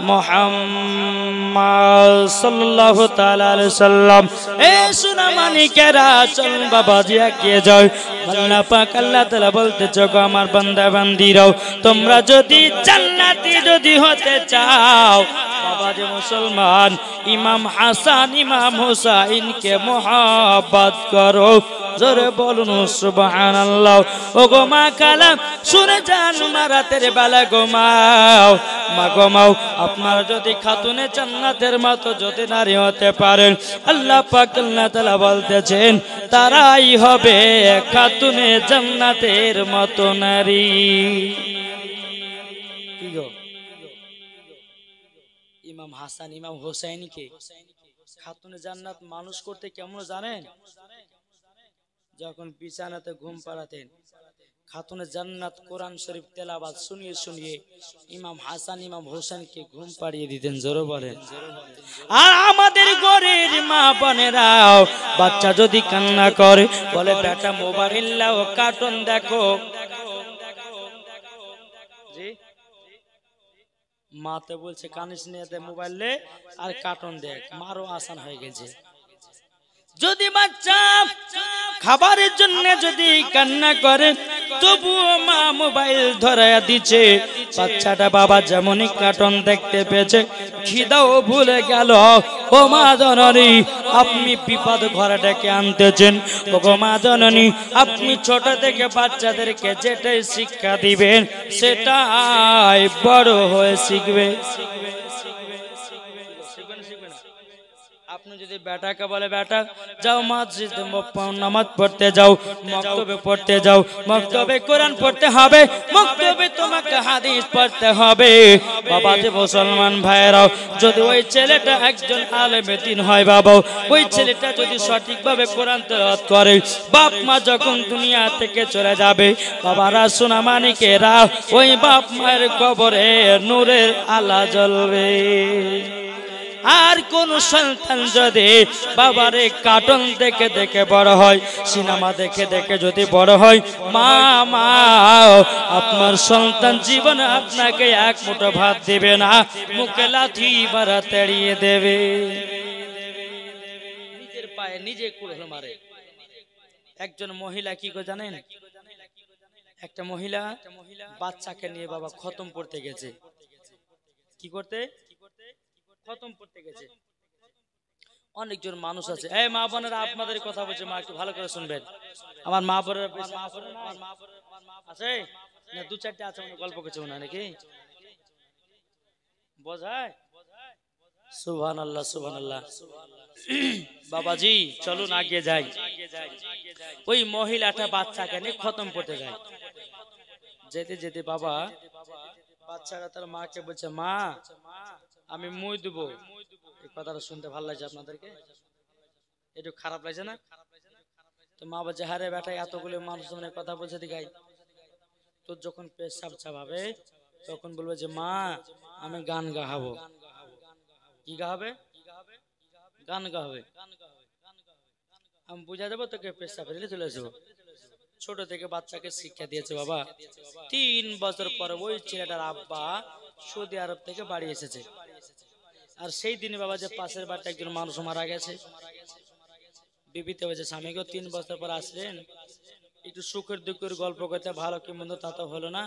মুহাম্মদ সাল্লাল্লাহু তাআলা আলাইহি সাল্লাম। এ সোনা মানিকেরা চল বাবাজি এগিয়ে যাও। আল্লাহ পাক আল্লাহ তাআলা বলতেছে গো আমার বান্দা বান্দীরাও, তোমরা যদি জান্নাতি যদি হতে চাও বাবাজি মুসলমান ইমাম হাসান ইমাম হুসাইনকে মোহাব্বত করো। জোরে বলুন সুবহানাল্লাহ। ও গো মা কালা শুনে যান রাতের বেলা ঘুমাও মা ঘুমাও। আপনারা যদি খাতুনে জান্নাতের মতো যদি নারী হতে পারেন, আল্লাহ পাক আল্লাহ তাআলা বলতেছেন তারাই হবে খাতুনে জান্নাতের মতো নারী। কি গো ইমাম হাসান ইমাম হুসাইনকে খাতুনে জান্নাত মানুষ করতে কেমন জানেন? যখন বিছানাতে ঘুম পাড়াতেন খাতুনে জান্নাত কোরআন শরীফ তেলাওয়াত শুনিয়ে শুনিয়ে ইমাম হাসান ইমাম হোসেনকে ঘুম পাড়িয়ে দিতেন। জোরে বলেন। আর আমাদের ঘরের মা বোনেরাও বাচ্চা যদি কান্না করে বলে বেটা মোবাইল লাও কার্টুন দেখো, জি মাতে বলছে কানিস নিয়ে দে মোবাইল আর কার্টুন দেখ, মারও আসান হয়ে গেছে। যদি বাচ্চা খাবারের জন্য যদি কান্না করে তবুও মা মোবাইল ধরায়া দিচ্ছে, বাচ্চাটা বাবা যেমনই কার্টুন দেখতে পেয়েছে খিদাও ভুলে গেল। ও মা জননী আপনি বিপদ ঘরে ডেকে আনতেছেন। ও গো মা জননী আপনি ছোট থেকে বাচ্চাদেরকে যেটাই শিক্ষা দিবেন সেটাই বড় হয়ে শিখবে। আপনি যদি বেটাকে বলে বেটা যাও মসজিদে নামাজ পড়তে যাও, মক্তবে পড়তে যাও, মক্তবে কোরআন পড়তে হবে, মক্তবে তোমাকে হাদিস পড়তে হবে। বাবা যে মুসলমান ভাইরাও যদি ওই ছেলেটা একজন আলেমে দ্বীন হয় বাবা, ওই ছেলেটা যদি সঠিকভাবে কোরআন তেলাওয়াত করে, বাপ মা যখন দুনিয়া থেকে চলে যাবে বাবারা সোনা মানিকেরা ওই বাপ মায়ের কবরে নূরের আলো জ্বলবে। আর কোন সন্তান যদি বাবারে কার্টুন দেখে দেখে বড় হয়, সিনেমা দেখে দেখে যদি বড় হয়, মা মা আপনার সন্তান জীবনে আপনাকে এক মুঠো ভাত দেবে না, মুখে লাথি মারা তেড়িয়ে দেবে। নিজের পায়ে নিজে কুড়াল মারে। একজন মহিলা কি করে জানেন? একটা মহিলা বাচ্চাকে নিয়ে বাবা খতম পড়তে গেছে। কি করতে? খতম পড়তে গেছে। অনেকজন মানুষ আছে, এই মা বোনেরা আপনাদের কথা বলছে, মা একটু ভালো করে শুনবেন। আমার মা বোনেরা আছে না, দু চারটে আছে, গল্প করছে মনে হয় নাকি বোঝায়। সুবহানাল্লাহ সুবহানাল্লাহ। বাবাজি চলুন আগে যাই। ওই মহিলাটা বাচ্চাকে নিয়ে খতম পড়তে যায়। যেতে যেতে বাবা বাচ্চারা তার মাকে বলছে, মা আমি মই দেবো। এই কথাটা শুনতে ভালো লাগছে আপনাদেরকে? একটু খারাপ লাগছে না? তো মা বলছে, হ্যাঁ রে বেটা এতগুলো মানুষ সামনে কথা বলছে দিঘাই, তোর যখন পেশাব চাবাবে তখন বলবে যে মা আমি গান গাহাবো। কি গাহাবে? গান গাহাবে। আমি বুঝা দেবো তোকে পেশাব ফেলে চলে আসবো। ছোট থেকে বাচ্চাকে শিক্ষা দিয়েছে বাবা। 3 বছর পর ওই ছেলেটার আব্বা সৌদি আরব থেকে বাড়ি এসেছে। আর সেই দিনে বাবা যে পাশের বাড়িতে একজন মানুষ মারা গেছে, বিবিতে হয়েছে স্বামীকে 3 বছর পর আসলেন, একটু সুখের দুঃখের গল্প করতে, ভালো কি মন্দ তা তো হলো না।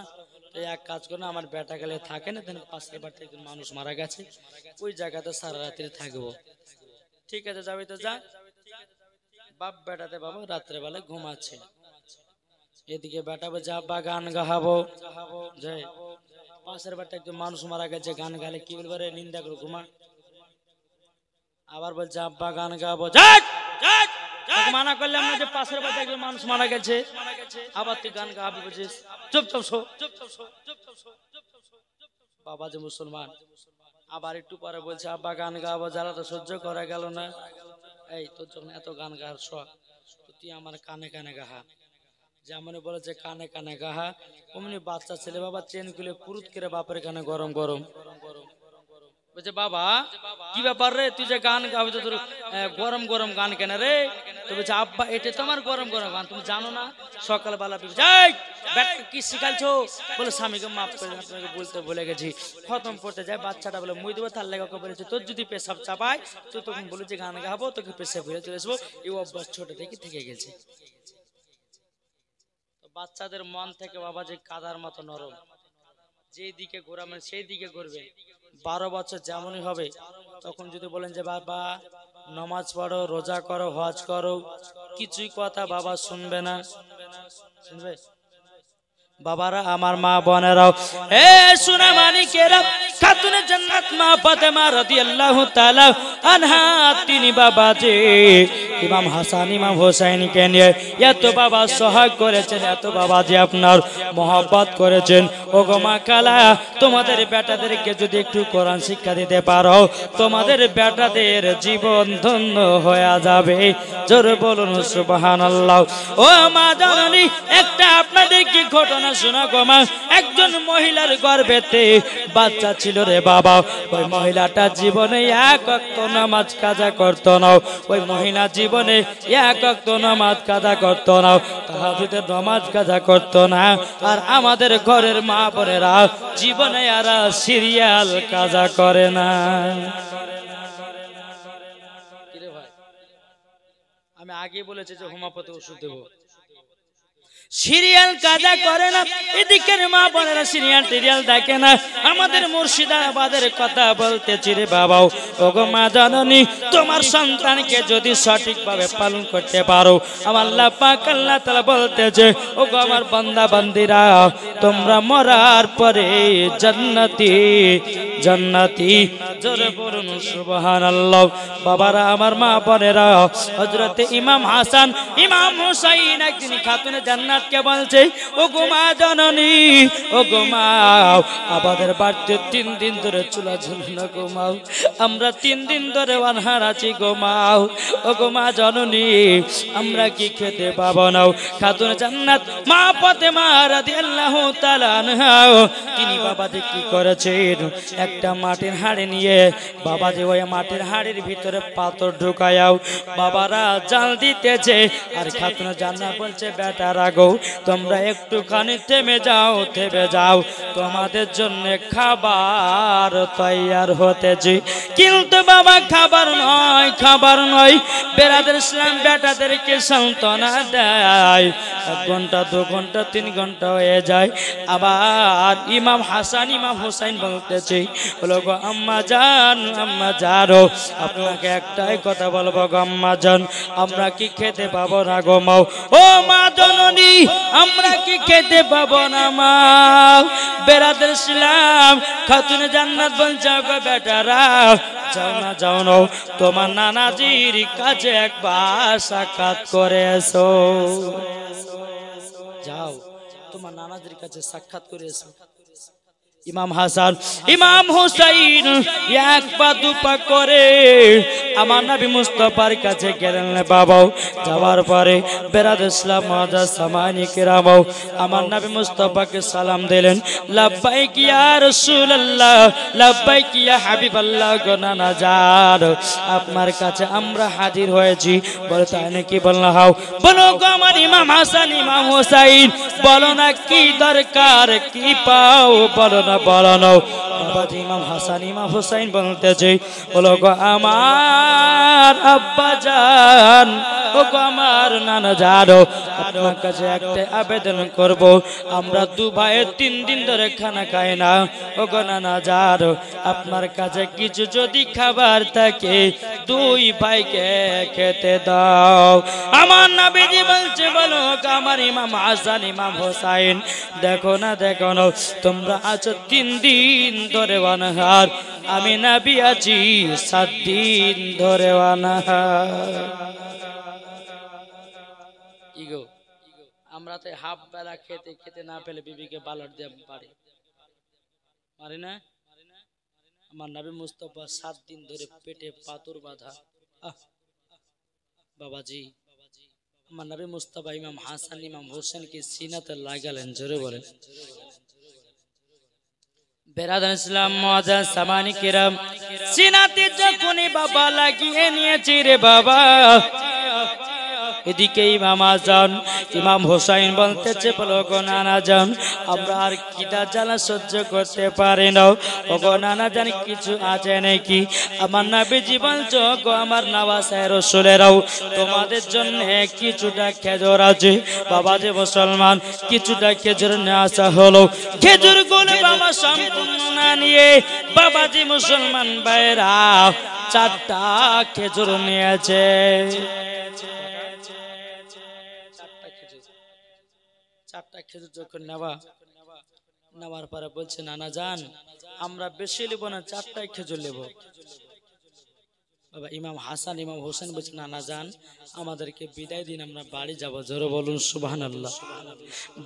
তো এক কাজ করে আমার বেটা গেলে থাকে না, পাশের বাড়িতে একজন মানুষ মারা গেছে, ওই জায়গাতে সারা রাত্রি থাকবো। ঠিক আছে যাবি তো যা। বাপ বেটাতে বাবা রাত্রে বেলা ঘুমাচ্ছে। এদিকে বেটা বলছে আব্বা গান গাহাবো। পাশের বাড়িতে একজন মানুষ মারা গেছে, গান গালে কি বলবে রে, নিন্দা করে ঘুমা। আবার বলছে আব্বা গান গাবো। মানা করলাম না যে পাশের বাড়িতে একজন মানুষ মারা গেছে, আবার তুই গান গাবি বলছিস? চুপ চুপ শো। বাবা যে মুসলমান আবার একটু পরে বলছে আব্বা গান গাবো। যারা তো সহ্য করা গেল না, এই তোর যখন এত গান গাওয়ার শখ, তুই আমার কানে কানে গাহা। যেমন বলেছে কানে কানে গাহা, অমনি বাচ্চা ছেলে বাবা চেন খুলে পুরুত করে বাপের কানে গরম গরম বলছে বাবা কি ব্যাপার রে, তুই যে গান গাবি তোর গরম গরম গান কেন রে? তো বলছে আব্বা এটা তোমার গরম গরম গান, তুমি জানো না? সকালবেলা কি শিখালছো? বলে স্বামীকে মাফ করে আপনাকে বলতে ভুলে গেছি। খতম পড়তে যায়, বাচ্চাটা বলে মুই দেবো, তার লেগে বলেছে তোর যদি পেশাব চাপায় তো তখন বলে যে গান গাবো, তোকে পেশাব ফিরে চলে আসবো। এই অভ্যাস ছোট থেকে গেছে। বাচ্চাদের মন থেকে বাবা যে কাদার মতো নরম, যেই দিকে ঘোরাবেন সেই দিকে ঘুরবে। 12 বছর যেমনই হবে, তখন যদি বলেন যে বাবা নামাজ পড়ো, রোজা করো, হজ করো, কিছুই কথা বাবা শুনবে না। শুনবে? বাবারা আমার মা বোনেরাও এ সোনা মানিকেরা, খাতুনে জান্নাত মা ফাতেমা রাদিয়াল্লাহু তাআলা আনহা, তিনি বাবা যে ইমাম হাসান ইমাম হোসেনকে নিয়ে এত বাবা সহায় করেছেন, এত বাবা যে আপনার মহব্বত করেছেন। ও গো মা কালা, তোমাদের বেটাদেরকে যদি একটু কোরআন শিক্ষা দিতে পারো, তোমাদের বেটাদের জীবন ধন্য হয়ে যাবে। জোরে বলুন সুবহানাল্লাহ। ও মা জননী, একটা আপনাদেরকে ঘটনা শোনা গো মা। একজন মহিলার গর্ভেতে বাচ্চা ছিল রে বাবা। ওই মহিলাটা জীবনে এক ওয়াক্ত নামাজ কাজা করতো না। ওই মহিলা জীবনে এক ওয়াক্ত নামাজ কাজা করতো না, তাহাজ্জুদের নামাজ কাজা করতো না। আর আমাদের ঘরের মা বোনেরা জীবনে আর সিরিয়াল কাজা করে না। আমি আগে বলেছি যে হোমিওপ্যাথি ওষুধ দেবো। সিরিয়াল কাজা করে না, এদিকের মা বোনেরা সিরিয়াল টিরিয়াল দেখে না। আমাদের মুর্শিদাবাদের কথা বলতেছি রে বাবাও। ওগো মা জননী, তোমার সন্তানকে যদি সঠিকভাবে পালন করতে পারো, আমার আল্লাহ পাক আল্লাহ তাআলা বলতেছে, ওগো আমার বান্দা বান্দিরা, তোমরা মরার পরে জান্নাতি জান্নাতি। জোরে বলুন সুবহানাল্লাহ। বাবারা, আমার মা বোনেরা, হযরত ইমাম হাসান ইমাম হুসাইন একদিন খাতুনে জান্নাতকে বলছে, ওগো মা জননী, ওগো মা, আমাদের বাড়িতে 3 দিন ধরে চুলা জ্বলে না গো মা, আমরা 3 দিন ধরে অনাহার আছি গো মা। ওগো মা জননী, আমরা কি খেতে পাবো না? খাতুনে জান্নাত মা ফাতেমা রাদিয়াল্লাহু তাআলা আনহা, তিনি বাবাজি কি করেছেন, একটা মাটির হাঁড়ি নিয়ে বাবাজি ওই মাটির হাঁড়ির ভিতরে পাথর ঢুকায়াও বাবারা জাল দিতেছে। আর খাতুনে জান্নাত বলছে, বেটারা গো, তোমরা একটুখানি থেমে যাও, থেমে যাও, তোমাদের জন্য খাবার তৈয়ার হতেছে। কিন্তু বাবা খাবার নয়, খাবার নয়, বেরাদের ইসলাম বেটাদেরকে সান্ত্বনা দেয়। 1 ঘন্টা 2 ঘন্টা 3 ঘন্টা হয়ে যায়। আবার ইমাম হাসান ইমাম হুসাইন বলতেছে, বলো গো আম্মা জান, আম্মা জানো, আপনাকে একটাই কথা বলবো গো আম্মা জান, আমরা কি খেতে পাবো না গো মা? ও মা জননী, আমরা কি খেতে পাবো না মা? বেরাদের ইসলাম খাতুনে জান্নাত বলছে, গো বেটারা, যাও না, যাও না, তোমার নানাজির কাছে একবার সাক্ষাৎ করে এসো। যাও, তোমার নানাজির কাছে সাক্ষাৎ করে এসো। ইমাম হাসান ইমাম হুসাইন 1 পা 2 পা করে আমার নবী মুস্তাফার কাছে গেলেন বাবাও। যাওয়ার পরে বেরাদ ইসলাম মাদার সামানি কিরাম আমার নবী মুস্তাফাকে সালাম দিলেন, লাব্বাইক ইয়া রাসূলুল্লাহ, লাব্বাইক ইয়া হাবিবাল্লাহ, গো নানাজান, আপনার কাছে আমরা হাজির হয়েছি। বলে, তাই নাকি? বললাম, হাও। বলো গো আমার ইমাম হাসান ইমাম হুসাইন, বলো না কি দরকার, কি পাও, বলো না, বলো না। বাবাজি ইমাম হাসান ইমাম হুসাইন বলতেছে, বলো গো আমার আব্বা জান, ও গো আমার নানা জান, আপনার কাছে একটা আবেদন করব, আমরা 2 ভাইয়ে 3 দিন ধরে খানা খাই না। ও গো নানা জান, আপনার কাছে কিছু যদি খাবার থাকে 2 ভাইকে খেতে দাও। আমার নবীজি বলছে, বলো গো আমার ইমাম হাসান ইমাম হুসাইন, দেখো না, দেখো না, তোমরা আছো 3 দিন ধরে অনাহার, আমি নবী আছি 7 দিন ধরে অনাহার। ইগো, আমরা তো হাফ বেলা খেতে খেতে না পেলে বিবিকে বালার দিয়ে পারি না। আমার নবী মুস্তাফা 7 দিন ধরে পেটে পাথর বাঁধা। বাবাজি, আমার নবী মুস্তাফা ইমাম হাসান ইমাম হোসেনকে সিনাতে লাগালেন। জোরে বলেন। বেরাদান ইসলাম মুআজ্জাজ সামানি কিরাম, সিনাতে যখনই বাবা লাগিয়ে নিয়েছে রে বাবা, এদিকে ইমাম আজান ইমাম হোসাইন বলতেছে, বলো গো নানা জান, আমরা আর খিদা জ্বালা সহ্য করতে পারি না। ও গো নানা জান, কিছু আছে নাকি? আমার নবীজি বলছে, গো আমার নওয়াসায়ে রাসূলেরাও, তোমাদের জন্য কিছুটা খেজুর আছে। বাবা যে মুসলমান, কিছুটা খেজুর নিয়ে আসা হলো। খেজুর গুলো বাবা সম্পূর্ণ না নিয়ে বাবাজি মুসলমান ভাইরা 4টা খেজুর নিয়েছে। 4টা খেজুর যখন নেওয়ার পরে বলছে, নানা জান, আমরা বেশি নেব না, 4টাই খেজুর নেব। বাবা ইমাম হাসান ইমাম হোসেন বলছে, নানা জান, আমাদেরকে বিদায় দিন, আমরা বাড়ি যাব। জোরে বলুন সুবহানাল্লাহ।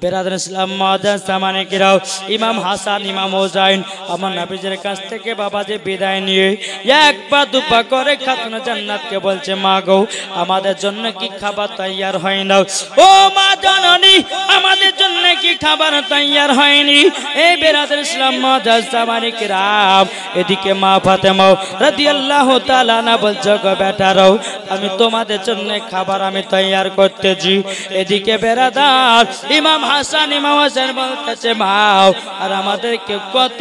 বেরাদার ইসলাম মুআজ্জাজ সামানে কিরাম, ইমাম হাসান ইমাম হোসেন আমার নবীজির কাছ থেকে বাবা যে বিদায় নিয়ে 1 পা 2 পা করে খাতুনে জান্নাতকে বলছে, মা গো, আমাদের জন্য কি খাবার তৈয়ার হয় না? ও মা জননী, আমাদের জন্য কি খাবার তৈয়ার হয়নি? এই বেরাদার ইসলাম মুআজ্জাজ সামানে কিরাম, এদিকে মা ফাতেমা রাদিয়াল্লাহু তাআলা বলছো, গো বেটারাও, আমি তোমাদের জন্য খাবার আমি তৈয়ার করতেছি। এদিকে বেরাদার ইমাম হাসান ইমাম হোসেন বলতেছে মাও আর আমাদেরকে কত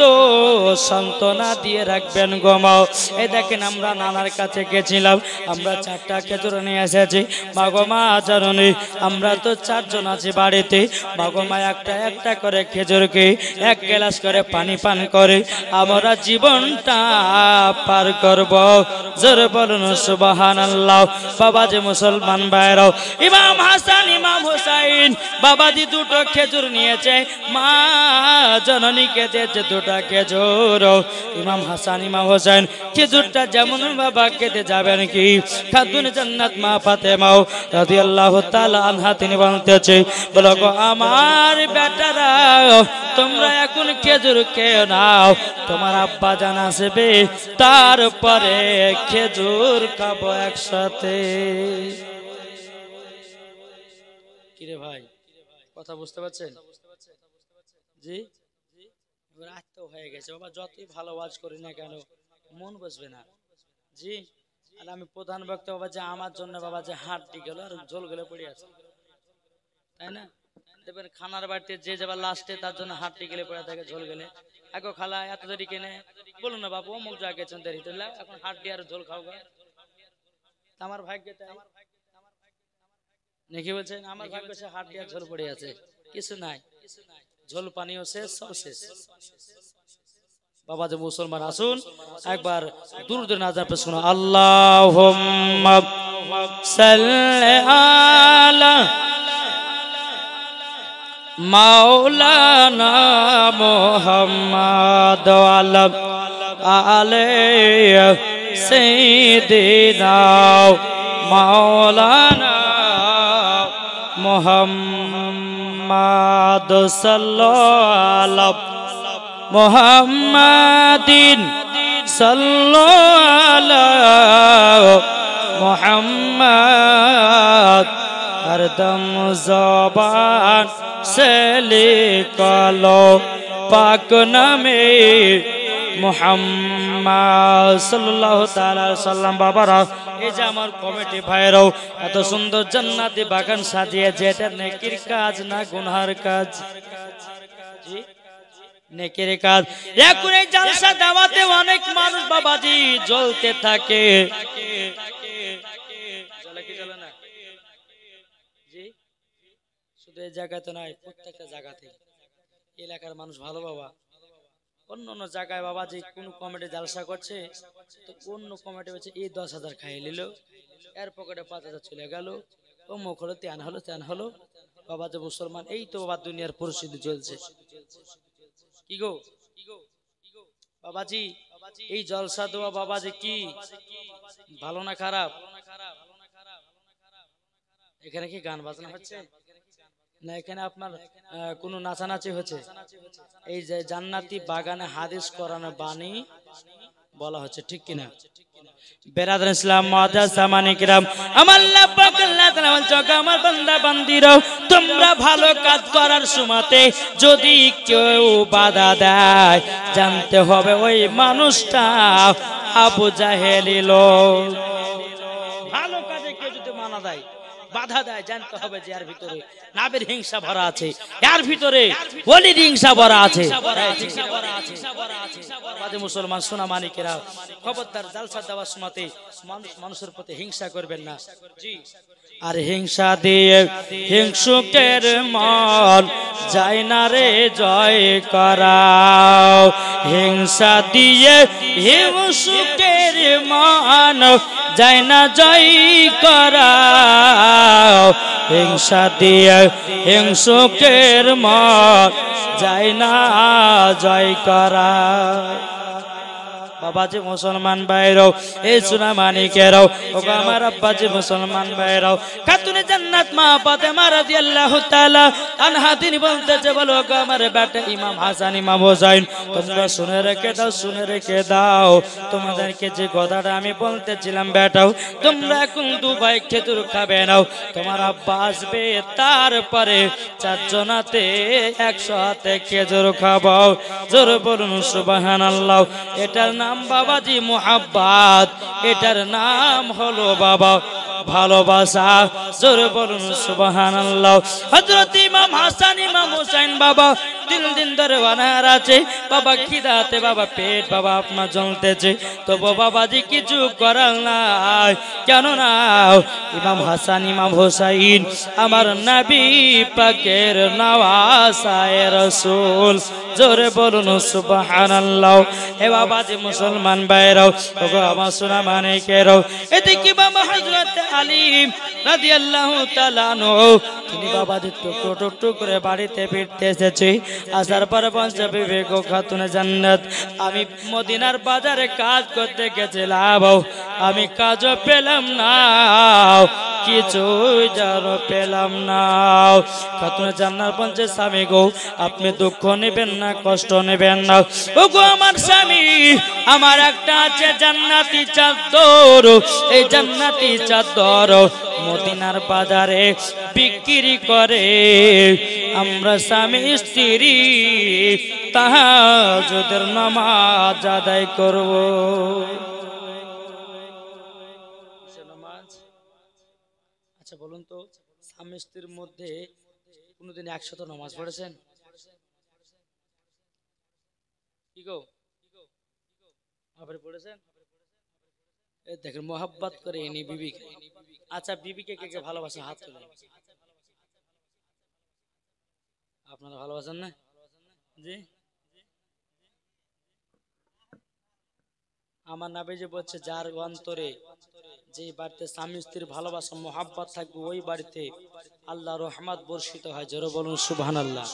সান্ত্বনা দিয়ে রাখবেন গো মাও। এই দেখেন আমরা নানার কাছে গেছিলাম, আমরা 4টা খেজুর নিয়ে এসেছি। মা গো মা জানি আমরা তো 4 জন আছি বাড়িতে। মা গো মা একটা একটা করে খেজুরকে 1 গ্লাস করে পানি পান করে আমরা জীবনটা পার করব। জোরে বলুন সুবহানাল্লাহ। বাবাজি মুসলমান ভাইরাও, ইমাম হাসান ইমাম হোসেন বাবাজি 2টো খেজুর নিয়েছে, মা জননীকে দিয়েছে 2টা খেজুর। ইমাম হাসান ইমাম হোসেন খেজুরটা যেমন বাবা খেতে যাবেন কি খাতুন জান্নাত মা ফাতেমা রাদিয়াল্লাহু তাআলা আনহা তিনি বলতেছে বলো গো আমার বেটারা তোমরা এখন খেজুর খেয়ে নাও, তোমার আব্বা জান আসবে তারপরে খেজুর খাবো একসাথে। কিরে ভাই কথা বুঝতে পারছেন? জি রাত তো হয়ে গেছে বাবা, যতই ভালো ওয়াজ করি না কেন মন বসবে না। জি আর আমি প্রধান বক্তা বাবা যে আমার জন্য বাবা যে হাঁটটি গেল আর ঝোল গেলে পড়ে আছে, তাই না? দেখবেন খানার বাড়িতে যে যাবার লাস্টে তার জন্য হাঁটটি গেলে পড়ে থাকে ঝোল গেলে। এখন খালা এত দেরি কেনে বলুন না বাবু অমুক যা গেছেন দেরি তুললা এখন হাঁটটি আর ঝোল খাও গা। আমার ভাগ্যে তাই নাকি বলছেন? আমার ভাগ্য সে হাঁটটি আর ঝোল পড়ে আছে, কিছু নাই, ঝোল পানিও শেষ, সব শেষ। বাবা যে মুসলমান আসুন একবার দুরূদ নাজার পে শোনো আল্লাহুম্মা সাল্লি আলা মাওলানা মুহাম্মাদ ওয়া আলা সাইয়্যিদিনা মাওলানা মুহাম্মাদ সাল্লাল্লাহু মুহাম্মাদিন সাল্লাল্লাহু মুহাম্মাদ হরদম জবান से लिखलो पाक नामे মুহাম্মদ সাল্লাল্লাহু তাআলা আলাইহি সাল্লাম। বাবারা এই যে আমার কমিটি ভাইরাও এত সুন্দর জান্নাতি বাগান সাজিয়েছে, এটা নেকির কাজ না গুনহার কাজ? জি নেকির কাজ। এখন এই জালসা দাওয়াতে অনেক মানুষ বাবাজি জ্বলতে থাকে, জ্বলে কি জ্বলে না? জি শুধু এই জায়গাতে নয় প্রত্যেকটা জায়গাতে এলাকার মানুষ ভালো বাবা। অন্য অন্য জায়গায় বাবা যে কোন কমিটি জালসা করছে তো অন্য কমিটি হচ্ছে এই 10,000 খাইয়ে নিল, এর পকেটে 5,000 চলে গেল, ও মুখ হলো ত্যান হলো ত্যান হলো। বাবা যে মুসলমান এই তো বাবা দুনিয়ার পরিস্থিতি চলছে। কি গো বাবাজি এই জলসা দেওয়া বাবাজি কি ভালো না খারাপ? এখানে কি গান বাজনা হচ্ছে না এখানে আপনার কোনো নাচানাচি হচ্ছে? এই যে জান্নাতি বাগানে হাদিস কোরআন বাণী বলা হচ্ছে, ঠিক কিনা? বেরাদার ইসলাম মুআজ্জাজ সামানি কিরাম, আমার আল্লাহ পাক আল্লাহ তাআলা বলছে আমার বান্দা বান্দীরাও তোমরা ভালো কাজ করার সময়তে যদি কেউ বাধা দেয় জানতে হবে ওই মানুষটা আবু জাহেলি লোক। ভালো কাজে কেউ যদি মানা দেয় বাধা দেয় জানতে হবে যে এর ভিতরে নাবের হিংসা ভরা আছে, এর ভিতরে ওলির হিংসা ভরা আছে। মুসলমান সোনা মানিকেরা খবরদার জালসা দেওয়ার সময়তে মানুষের প্রতি হিংসা করবেন না। জি আর হিংসা দিয়ে হিংসুকের মন যায় না রে জয় করাও, হিংসা দিয়ে হিংসুকের মন যায় না জয় করাও, হিংসা দিয়ে হিংসুকের মন যায় না জয় করা। বাবাজি মুসলমান ভাইরাও এই সোনা মানিকেরাও ও আমার আব্বাজি মুসলমান ভাইরাও খাতুনে জান্নাত মা ফাতেমা রাদিয়াল্লাহু তাআলা আনহা তিনি বলতেছে বলো গো আমার বেটা ইমাম হাসান ইমাম হোসেন তোমরা শুনে রেখে দাও, শুনে রেখে দাও তোমাদেরকে যে কথাটা আমি বলতেছিলাম বেটাও তোমরা এখন 2 ভাই খেজুর খাবে নাও, তোমার আব্বা আসবে তারপরে 4 জনাতে 100 হাতে খেজুর খাবো। জোরে বলুন সুবহানাল্লাহ। এটার নাম বাবাজি মুহাব্বত, এটার নাম হলো বাবা ভালোবাসা। জোরে বলুন সুবহানাল্লাহ। হযরত ইমাম হাসান ইমাম হুসাইন বাবা 3 দিন ধরে অনাহার আছে বাবা, খিদাতে বাবা পেট বাবা আপনার জ্বলতেছে, তবু বাবাজি কিছু করার নাই। কেন না ইমাম হাসান ইমাম হুসাইন আমার নবী পাকের নওয়াসায়ে রাসূল। জোরে বলুন সুবহানাল্লাহ। এ বাবাজি মুসলমান ভাইরাও, ওগো আমার সোনা মানিকেরাও, এদিকে বাবা হযরত আলী রাদিয়াল্লাহু তাআলা আনহু তিনি বাবাজি টুকটুক করে বাড়িতে ফিরতে এসেছে। আসার পর বলছে বিবেক খাতুনে জান্নাত, আমি মদিনার বাজারে কাজ করতে গেছিলাম, আমি কাজও পেলাম না, কিছুই যেন পেলাম না। খাতুনে জান্নাত বলছে স্বামী গো, আপনি দুঃখ নেবেন না, কষ্ট নেবেন না। ওগো আমার স্বামী, আমার একটা আছে জান্নাতি চাদর, এই জান্নাতি চাদর মদিনার বাজারে বিক্রি করে আমরা স্বামী স্ত্রী তাহাজ্জুদের নামাজ আদায় করব। আচ্ছা বলুন তো, স্বামী স্ত্রীর মধ্যে কোনদিন 100 নামাজ পড়েছেন? কি গো আপনি পড়েছেন? এই দেখেন মোহাব্বত করে ইনি বিবিকে। আচ্ছা বিবিকে কে কে ভালোবাসে হাত তুলে? আপনারা ভালোবাসেন না? জি, আমার নবীজি বলছে যার অন্তরে যে বাড়িতে স্বামী স্ত্রীর ভালোবাসা মোহাব্বত থাকবে ওই বাড়িতে আল্লাহর রহমত বর্ষিত হয়। জোরে বলুন সুবহানাল্লাহ।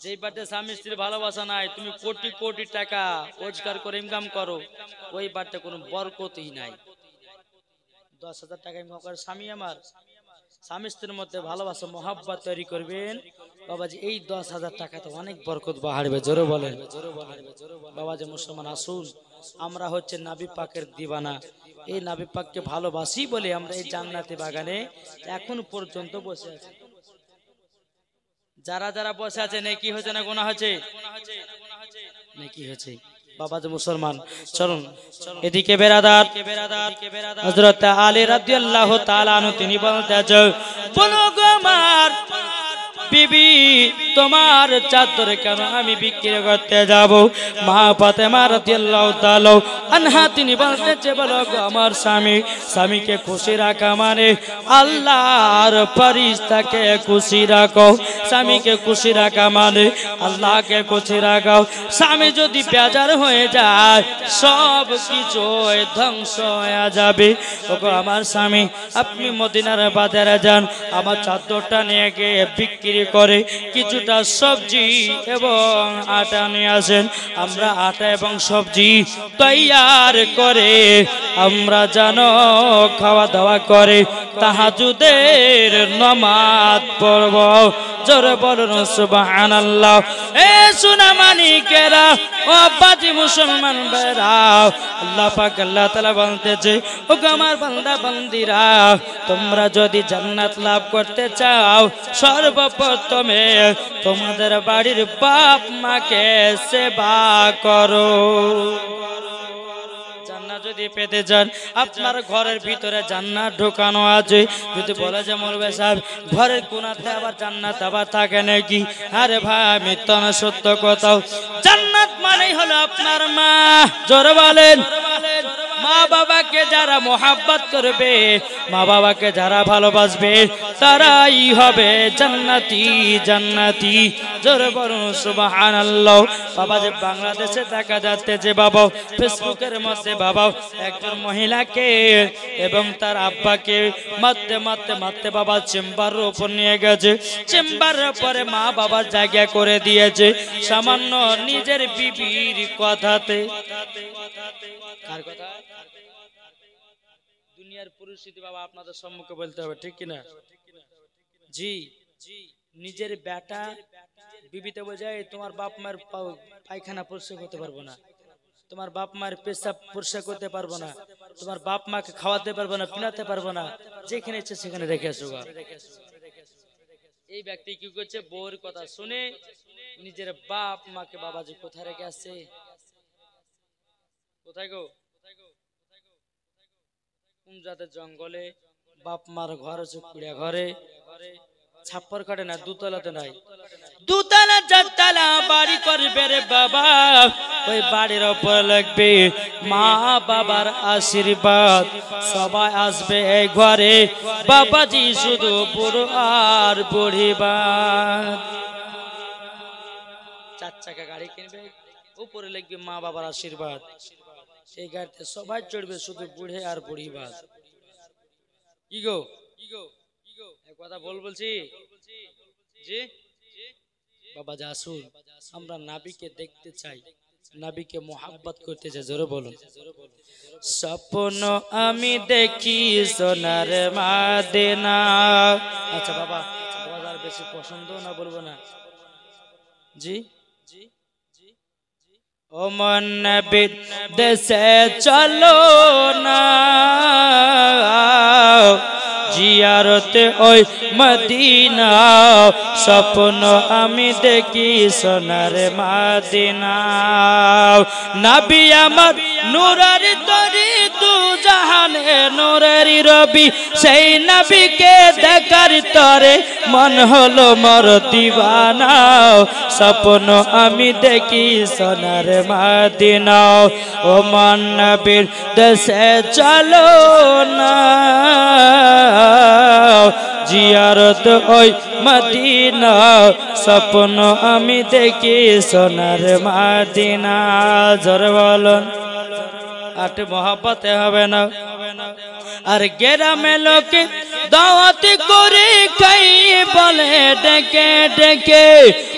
যে বাড়িতে স্বামী স্ত্রীর ভালোবাসা নাই, তুমি কোটি কোটি টাকা রোজগার করে ইনকাম করো, ওই বাড়িতে কোনো বরকতই নাই। 10,000 টাকা ইনকাম করে স্বামী আমার, স্বামী স্ত্রীর মধ্যে ভালোবাসা মোহাব্বত তৈরি করবেন বাবাজি, এই 10,000 টাকা তো অনেক বরকত বাড়বে। জোরে বলেন বাবাজি। মুসলমান আসুন, আমরা হচ্ছে নবী পাকের দিওয়ানা, এই নবী পাককে ভালোবাসি বলে আমরা এই জান্নাতি বাগানে এখন পর্যন্ত বসে আছি। যারা যারা বসে আছে নেকি হয়েছে না গুনাহ হয়েছে? নেকি হয়েছে বাবাজি মুসলমান। চলুন এদিকে বেরাদার হযরত আলী রাদিয়াল্লাহু তাআলা আনহু তিনি বলতেছে, বলো গো আমার বিবি তোমার চাদর কেন আমি বিক্রি করতে যাব? মা ফাতেমা রাদিয়াল্লাহু তাআলা আনহা তিনি বলতেছে, বলো গো আমার স্বামী, স্বামীকে খুশি রাখা মানে আল্লাহর ফেরেশতাকে খুশি রাখো। স্বামীকে খুশি রাখা মানে আল্লাহকে খুশি রাখো। স্বামী যদি বেজার হয়ে যায় সব কিছু ধ্বংস হয়ে যাবে। ওগো আমার স্বামী, আপনি মদিনার বাজারে যান, আমার চাদরটা নিয়ে গিয়ে বিক্রি করে কিছুটা সবজি এবং আটা নিয়ে আসেন। আমরা আটা এবং সবজি তৈয়ার করে আমরা জানো খাওয়া দাওয়া করে তাহাজ্জুদের নামাজ পড়ব। জোরে বলুন সুবহানাল্লাহ। এ সোনা মানিকেরা, ও আব্বাজি মুসলমান ভাইরা, আল্লাহ পাক আল্লাহ তাআলা বলতেছে, ও আমার বান্দা বান্দিরা, তোমরা যদি জান্নাত লাভ করতে চাও সর্বপ্রথমে তোমাদের বাড়ির বাপ মাকে সেবা করো। যদি পেতে চান, আপনার ঘরের ভিতরে জান্নাত ঢোকানো আছে। যদি বলে যে মৌলভী সাহেব ঘরের কোনাতে আবার জান্নাত আবার থাকে নাকি? আরে ভাই মিথ্যা না সত্য কথা, জান্নাত মানেই হলো আপনার মা। জোরে বলেন, মা বাবাকে যারা মোহাব্বত করবে, মা বাবাকে যারা ভালোবাসবে তারাই হবে জান্নাতি জান্নাতি। জোরে বলুন সুবহানাল্লাহ। বাবা যে বাংলাদেশে দেখা যাচ্ছে যে বাবা ফেসবুকের মধ্যে বাবা একজন মহিলাকে এবং তার আব্বাকে মারতে মারতে মারতে বাবা চেম্বারের উপর নিয়ে গেছে। চেম্বারের পরে মা বাবার জায়গা করে দিয়েছে সামান্য নিজের বিবির কথাতে। কার কথা? দুনিয়ার পরিস্থিতি বাবা আপনাদের সম্মুখে বলতে হবে, ঠিক কিনা? জি, নিজের বেটা বিবিতে বোঝায় তোমার বাপ মায়ের পায়খানা পরিষ্কার করতে পারবো না, তোমার বাপ মায়ের পেশাব পরিষ্কার করতে পারবো না, তোমার বাপ মাকে খাওয়াতে পারবো না, পিনাতে পারবো না, যেখানে ইচ্ছে সেখানে রেখে আসো। এই ব্যক্তি কি করছে? বউর কথা শুনে নিজের বাপ মাকে বাবাজি কোথায় রেখে আসছে? কোথায় গো? কোন জাতের জঙ্গলে বাপ মার ঘর আছে কুড়িয়া ঘরে ছাপ্পর কাটে না দুতলাতে নাই দুতলা চারতলা বাড়ি করবে রে বাবা ওই বাড়ির উপর লাগবে মা বাবার আশীর্বাদ সবাই আসবে এই ঘরে বাবাজি শুধু বুড়ো আর বুড়ি বাদ চার চাকা গাড়ি কিনবে উপরে লাগবে মা বাবার আশীর্বাদ সেই গাড়িতে সবাই চড়বে শুধু বুড়ে আর বুড়ি বাদ কি গো কথা বলছি জি বাবা যা আসুন আমরা নাবিকে দেখতে চাই নাবিকে মোহাব্বত করতে চাই জোরে বলুন স্বপ্ন আমি দেখি সোনার মদিনা আচ্ছা বাবা বাবার বেশি পছন্দ না বলবো না জি ও মন নবীর দেশে চলো না জিয়ারতে ওই মদিনা স্বপ্ন আমি দেখি সোনার মদিনা নবী আমার নূরের তরি দু জাহানে নূরের রবি সেই নবীকে দেখার তরে মন হলো মোর দিওয়ানা স্বপ্ন আমি দেখি সোনার মদিনা ও মন নবীর দেশে চলো না জিয়ারত ওই মদিনা স্বপ্ন আমি দেখি সোনার মদিনা জোরে বলুন আট মহব্বতে হবে না আর গ্রামে লোকে দাওয়াত করে খাই বলে ডেকে ডেকে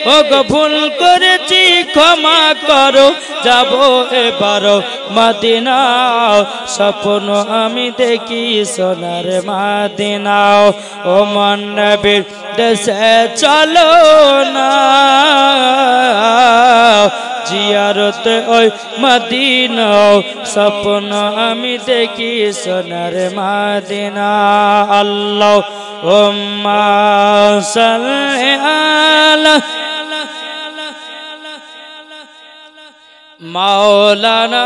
ও গো ভুল করেছি ক্ষমা করো যাব এবার মদিনা স্বপ্ন আমি দেখি সোনার মদিনা ও মন নবীর দেশে চলো না জিয়ারত ওই মদিনা স্বপ্ন আমি দেখি সোনার মদিনা আল্লাহুম্মা সাল্লি আলা মাওলানা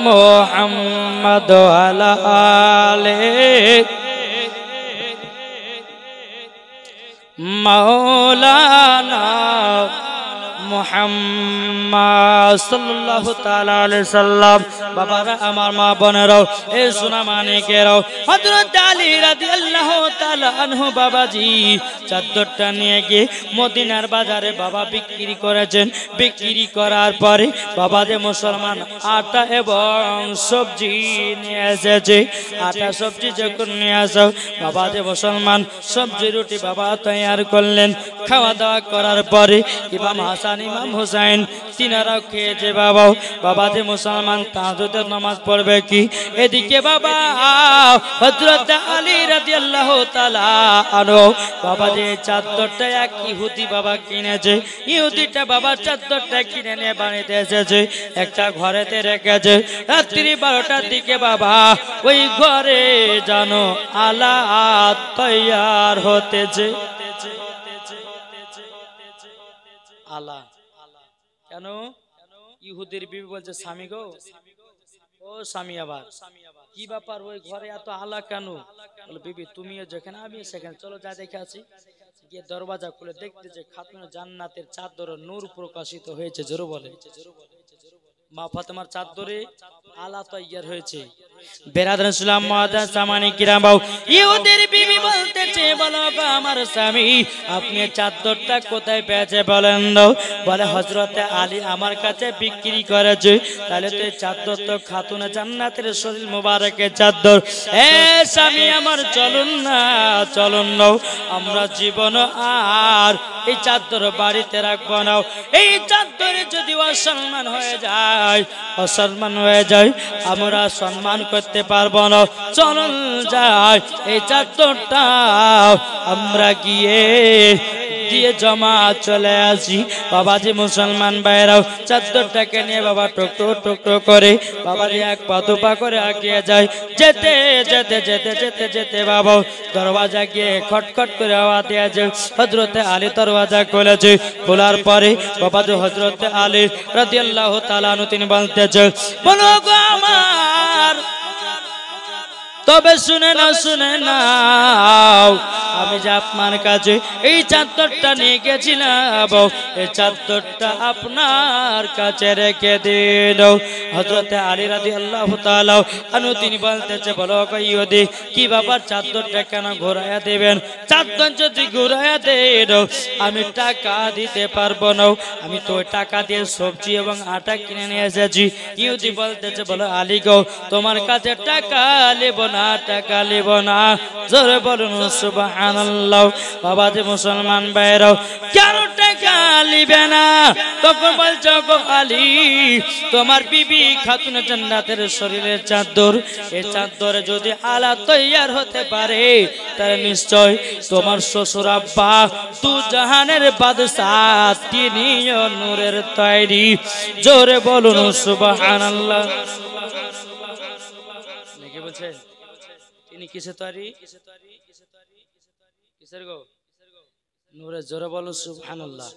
মুহাম্মদ ওয়া আলিহি মাওলানা মুহাম্মদ সাল্লাল্লাহু তাআলা আলাইহি সাল্লাম বাবারা আমার মা বোনেরাও এই সোনা মানিকেরাও হযরত আলী রাদিয়াল্লাহু তাআলা আনহু বাবাজি চাদরটা নিয়ে গিয়ে মদিনার বাজারে বাবা বিক্রি করেছেন বিক্রি করার পরে বাবা যে মুসলমান আটা এবং সবজি নিয়ে এসেছে আটা সবজি যখন নিয়ে আসো বাবা যে মুসলমান সবজি রুটি বাবা তৈরি করলেন খাওয়া দাওয়া করার পরে ইমাম হাসান ইমাম হুসাইন তিনারাও খেয়েছে বাবা বাবা যে মুসলমান তাহাজ্জুদের নামাজ পড়বে কি এদিকে বাবা হযরত আলী রাদিয়াল্লাহু তাআলা আনহু বাবা যে চাদরটা এক ইহুদি বাবা কিনেছে ইহুদিটা বাবা চাদরটা কিনে নিয়ে বাড়িতে এসেছে একটা ঘরেতে রেখেছে রাত্রি 12টার দিকে বাবা ওই ঘরে জানো আলা তৈয়ার হতেছে আলা কেন ইহুদির বিবি বলছে স্বামী গো ও স্বামী আবার কি ব্যাপার ওই ঘরে এত আলা কেন বলে বিবি তুমিও যেখানে আমি সেখানে চলো যা দেখে আসি গিয়ে দরওয়াজা খুলে দেখতে যে খাতুন জান্নাতের চাদরে নূর প্রকাশিত হয়েছে জোরে বলে মা ফাতেমার চাদরে আলা তৈয়ার হয়েছে বেরাদার ইসলাম মুআদ্দাস সামানি কিরাম বাউ ইহুদির বিবি বলতেছে বলো গো আমার স্বামী আপনি চাদরটা কোথায় পেয়েছে বলেন দাও বলে হযরত আলী আমার কাছে বিক্রি করেছে তাহলে তো এই চাদর তো খাতুন জান্নাতের শরীর মোবারকের চাদর এ স্বামী আমার চলুন না আমরা জীবন আর এই চাদর বাড়িতে রাখবো না এই চাদরে যদি অসম্মান হয়ে যায় আমরা সম্মান করতে পারবো না চলুন যাই এই চাদরটা আমরা গিয়ে দিয়ে জমা চলে আসি বাবাজি মুসলমান ভাইরাও চাদরটাকে নিয়ে বাবা টুকটো করে বাবাজি এক পা দুপা করে আগিয়ে যায় যেতে যেতে যেতে যেতে যেতে বাবা দরওয়াজা গিয়ে খটখট করে আওয়াজ দিয়েছে হযরত আলী দরওয়াজা খুলেছে খোলার পরে বাবাজি হযরত আলী রাদিয়াল্লাহু তাআলা আনহু তিনি বলতেছে বলো গো আমার তবে শুনে নাও আমি যে আপনার কাছে এই চাদরটা নিয়ে গেছিলাম এই চাদরটা আপনার কাছে রেখে দিন। হযরত আলী রাদিয়াল্লাহু তাআলা আনহু তিনি বলতেছে বলো ইহুদি কি বাবার চাদরটা কেন ঘোরায়া দেবেন? চাদর যদি ঘোরায়া দেন আমি টাকা দিতে পারবো না, আমি তো টাকা দিয়ে সবজি এবং আটা কিনে নিয়ে এসেছি। ইহুদি বলতেছে বলো আলী গো তোমার কাছে টাকা নেব না, টাকা নেব না। জোরে বলুন সুবহানাল্লাহ। বাবা যে মুসলমান ভাইরাও কেন টাকা নিবে না? তখন বলছো গো আলী তোমার বিবি খাতুনে জান্নাতের শরীরের চাদর, এই চাদরে যদি আলা তৈয়ার হতে পারে তাহলে নিশ্চয় তোমার শ্বশুর আব্বা তু জাহানের বাদশাহ তিনিও নূরের তৈরি। জোরে বলুন সুবহানাল্লাহ। কি বলছে তিনি কিসে তৈরি? কিসের গো? নূরের। জোরে বলুন সুবহানাল্লাহ।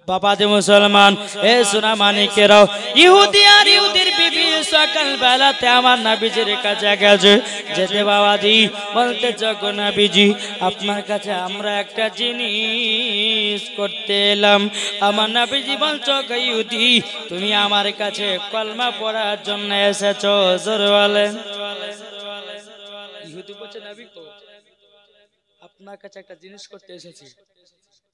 বাবা যে মুসলমান এ সোনা মানিকেরাও ইহুদি আর ইহুদির বিবি সকাল বেলাতে আমার নবীজির কাছে গেছে। যেতে বাবাজি বলতে যখন নবীজি আপনার কাছে আমরা একটা জিনিস করতে এলাম। আমার নবীজি বলছো ইহুদি তুমি আমার কাছে কলমা পড়ার জন্য এসেছো। জোরে বলেন। ইহুদি বলছে নবী তো আপনার কাছে একটা জিনিস করতে এসেছি।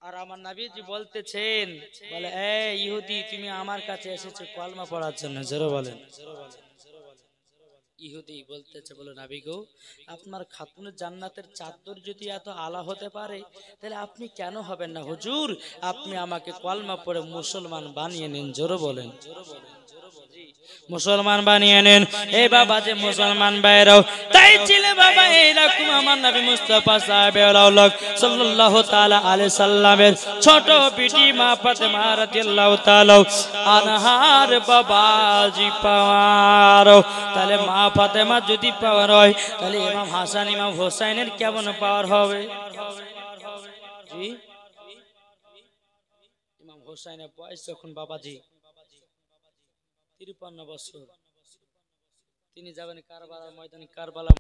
আর আমার নবীজি বলতেছেন বলে এ ইহুদি তুমি আমার কাছে এসেছো কলমা পড়ার জন্য। জোরে বলেন। ইহুদি বলতেছে বলো নবী গো আপনার খাতুনের জান্নাতের চাদর যদি এত আলা হতে পারে তাহলে আপনি কেন হবেন না হুজুর? আপনি আমাকে কলমা পড়ে মুসলমান বানিয়ে নিন। জোরে বলেন। মুসলমান বানিয়ে নেন। এই বাবা যে মুসলমান ভাইরাও তাই ছিল বাবা এইরকম আমার নবী মুস্তাফা সাল্লাল্লাহু তাআলা আলাইহি সাল্লামের ছোট বিটি মা ফাতেমা রাদিয়াল্লাহু তাআলা আনহার বাবাজি পাওয়ার। তাহলে মা ফাতেমা যদি পাওয়ার হয় তাহলে ইমাম হাসান ইমাম হোসেনের কেমন পাওয়ার হবে? জি ইমাম হোসেনের বয়স যখন বাবাজি 53 বছর, তিনি যাবেন কারবালার ময়দানে কারবালা